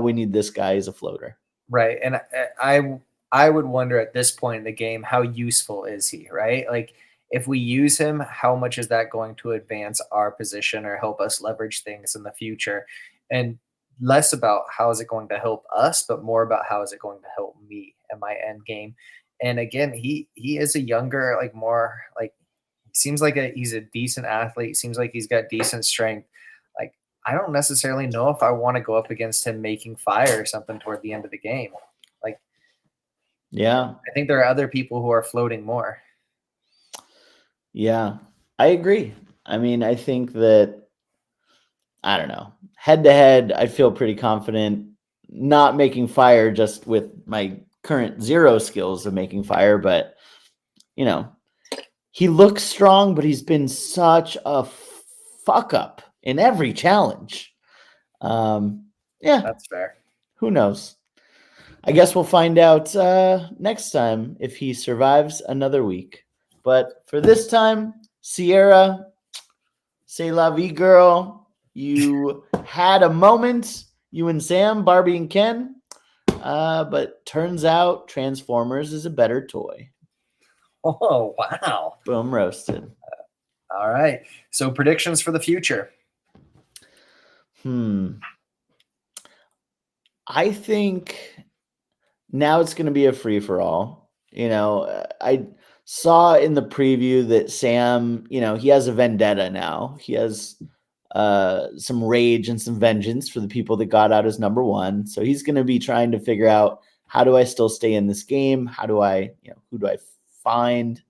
we need this guy as a floater? Right. And I would wonder at this point in the game, how useful is he, right? Like if we use him, how much is that going to advance our position or help us leverage things in the future? And less about how is it going to help us, but more about how is it going to help me and my end game. And again, he is a younger, like more like seems like he's a decent athlete, seems like he's got decent strength. Like I don't necessarily know if I want to go up against him making fire or something toward the end of the game. Like yeah, I think there are other people who are floating more. Yeah, I agree. I mean, I think that, I don't know, head to head, I feel pretty confident not making fire just with my current 0 skills of making fire, but, he looks strong, but he's been such a fuck up in every challenge. Yeah, That's fair. Who knows? I guess we'll find out next time if he survives another week. But for this time, Sierra, c'est la vie, girl. You had a moment, you and Sam, Barbie and Ken. But turns out Transformers is a better toy. Oh, wow. Boom, roasted. All right. So predictions for the future. I think now it's going to be a free for all. I saw in the preview that Sam, he has a vendetta now. He has some rage and some vengeance for the people that got out as number one. So he's going to be trying to figure out, how do I still stay in this game? How do I, who do I find?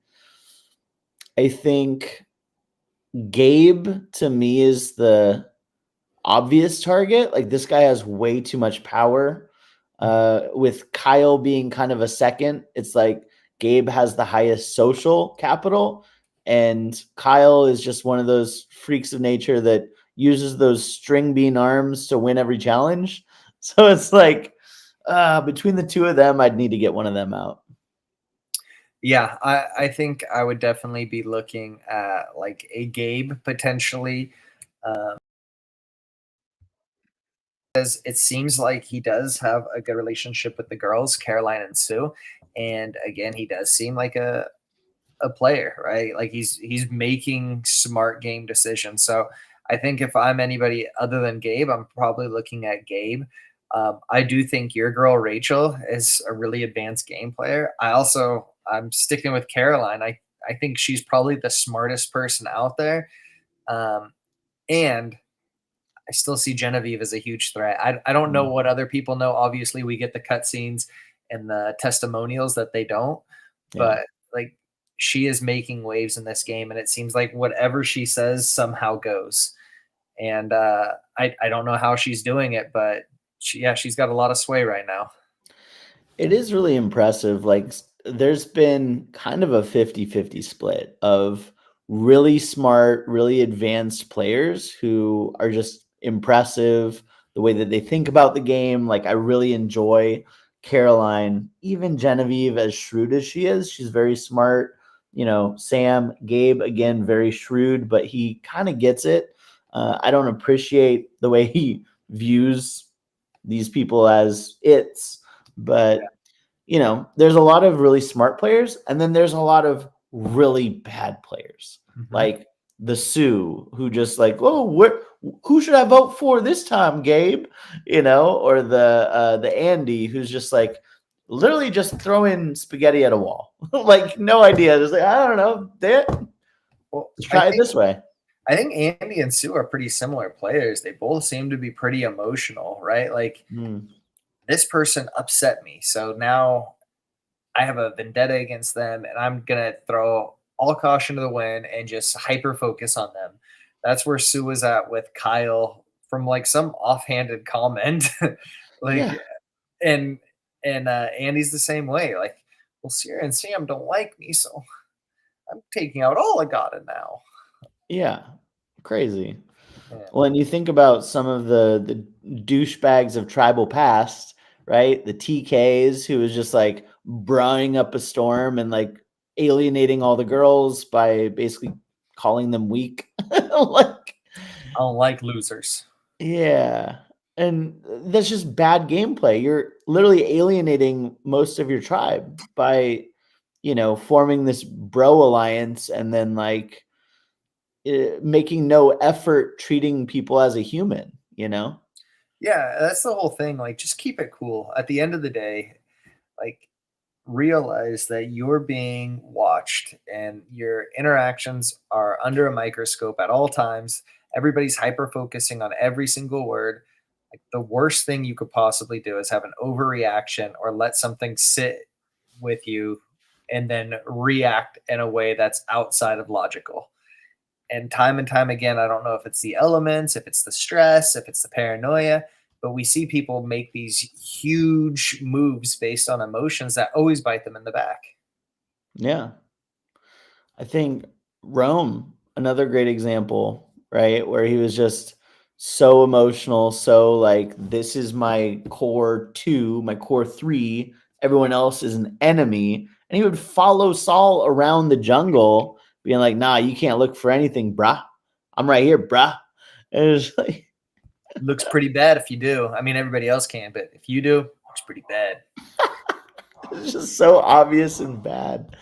I think Gabe to me is the obvious target. Like, this guy has way too much power. With Kyle being kind of a second, it's like Gabe has the highest social capital, and Kyle is just one of those freaks of nature that uses those string bean arms to win every challenge. So it's like, between the two of them, I'd need to get one of them out. Yeah, I think I would definitely be looking at like a Gabe potentially. Because it seems like he does have a good relationship with the girls, Caroline and Sue. And again, he does seem like a player, right? Like he's making smart game decisions. So I think if I'm anybody other than Gabe, I'm probably looking at Gabe. I do think your girl Rachel is a really advanced game player. I'm sticking with Caroline. I think she's probably the smartest person out there. And I still see Genevieve as a huge threat. I don't know what other people know. Obviously, we get the cutscenes and the testimonials that they don't, but like, she is making waves in this game, and it seems like whatever she says somehow goes. And I don't know how she's doing it, but she's got a lot of sway right now. It is really impressive. Like, there's been kind of a 50-50 split of really smart, really advanced players who are just impressive, the way that they think about the game. Like, I really enjoy Caroline, even Genevieve, as shrewd as she is. She's very smart. Sam, Gabe, again, very shrewd, but he kind of gets it. I don't appreciate the way he views these people as it's, but there's a lot of really smart players, and then there's a lot of really bad players, like the Sue, who just like, oh, who should I vote for this time, Gabe? Or the Andy, who's just like literally just throwing spaghetti at a wall, like no idea. Just like, I don't know, let's try it this way. I think Andy and Sue are pretty similar players. They both seem to be pretty emotional, right? Like, this person upset me, so now I have a vendetta against them, and I'm gonna throw all caution to the wind and just hyper focus on them. That's where Sue was at with Kyle from like some offhanded comment. And Andy's the same way. Like, well, Sierra and Sam don't like me, so I'm taking out all I got now. Yeah, crazy. Yeah. Well, and you think about some of the douchebags of Tribal Past, right? The TKs, who was just like brewing up a storm and like alienating all the girls by basically calling them weak. Like, I don't like losers. Yeah. And that's just bad gameplay. You're literally alienating most of your tribe by, forming this bro alliance and then like making no effort treating people as a human, Yeah, that's the whole thing. Like, just keep it cool. At the end of the day, like, realize that you're being watched and your interactions are under a microscope at all times. Everybody's hyper focusing on every single word. Like, the worst thing you could possibly do is have an overreaction or let something sit with you and then react in a way that's outside of logical. And time again, I don't know if it's the elements, if it's the stress, if it's the paranoia, but we see people make these huge moves based on emotions that always bite them in the back. Yeah. I think Rome, another great example, right? Where he was just so emotional. So like, this is my core 2, my core 3 everyone else is an enemy. And he would follow Saul around the jungle, being like, nah, you can't look for anything, bruh. I'm right here, bruh. And it was like, Looks pretty bad if you do. I mean, everybody else can, but if you do, looks pretty bad. it's just so obvious and bad.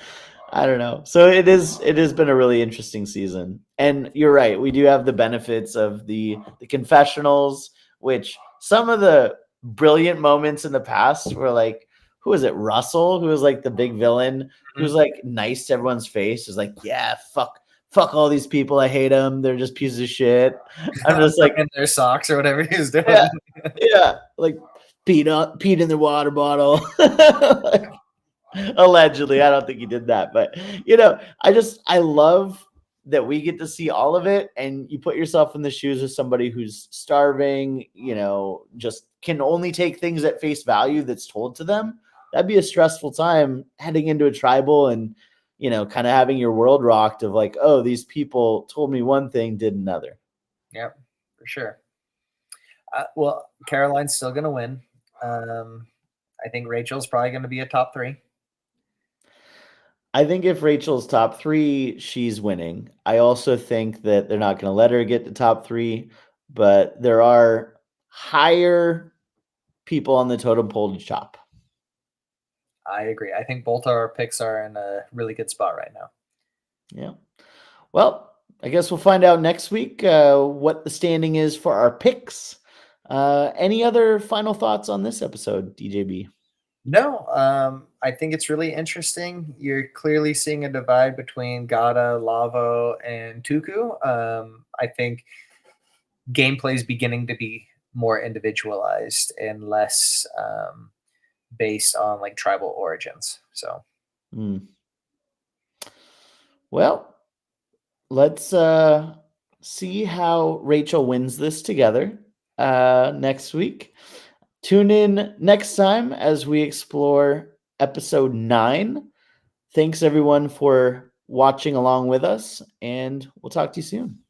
I don't know. So it has been a really interesting season. And you're right, we do have the benefits of the confessionals, which some of the brilliant moments in the past were like, who was it? Russell, who was like the big villain, who was like nice to everyone's face, is like, yeah, fuck all these people. I hate them. They're just pieces of shit. I'm just like in their socks or whatever he was doing. yeah, like peed in their water bottle. Like, allegedly, I don't think he did that, but I love that we get to see all of it, and you put yourself in the shoes of somebody who's starving, just can only take things at face value that's told to them. That'd be a stressful time heading into a tribal and kind of having your world rocked of like, oh, these people told me one thing, did another. Yep, for sure. Well, Caroline's still going to win. I think Rachel's probably going to be a top 3. I think if Rachel's top 3, she's winning. I also think that they're not going to let her get to top 3, but there are higher people on the totem pole to chop. I agree. I think both our picks are in a really good spot right now. Yeah. Well, I guess we'll find out next week what the standing is for our picks. Any other final thoughts on this episode, DJB? No, I think it's really interesting. You're clearly seeing a divide between Gata, Lavo, and Tuku. I think gameplay is beginning to be more individualized and less based on like tribal origins. So, well, let's see how Rachel wins this together next week. Tune in next time as we explore episode 9. Thanks everyone for watching along with us, and we'll talk to you soon.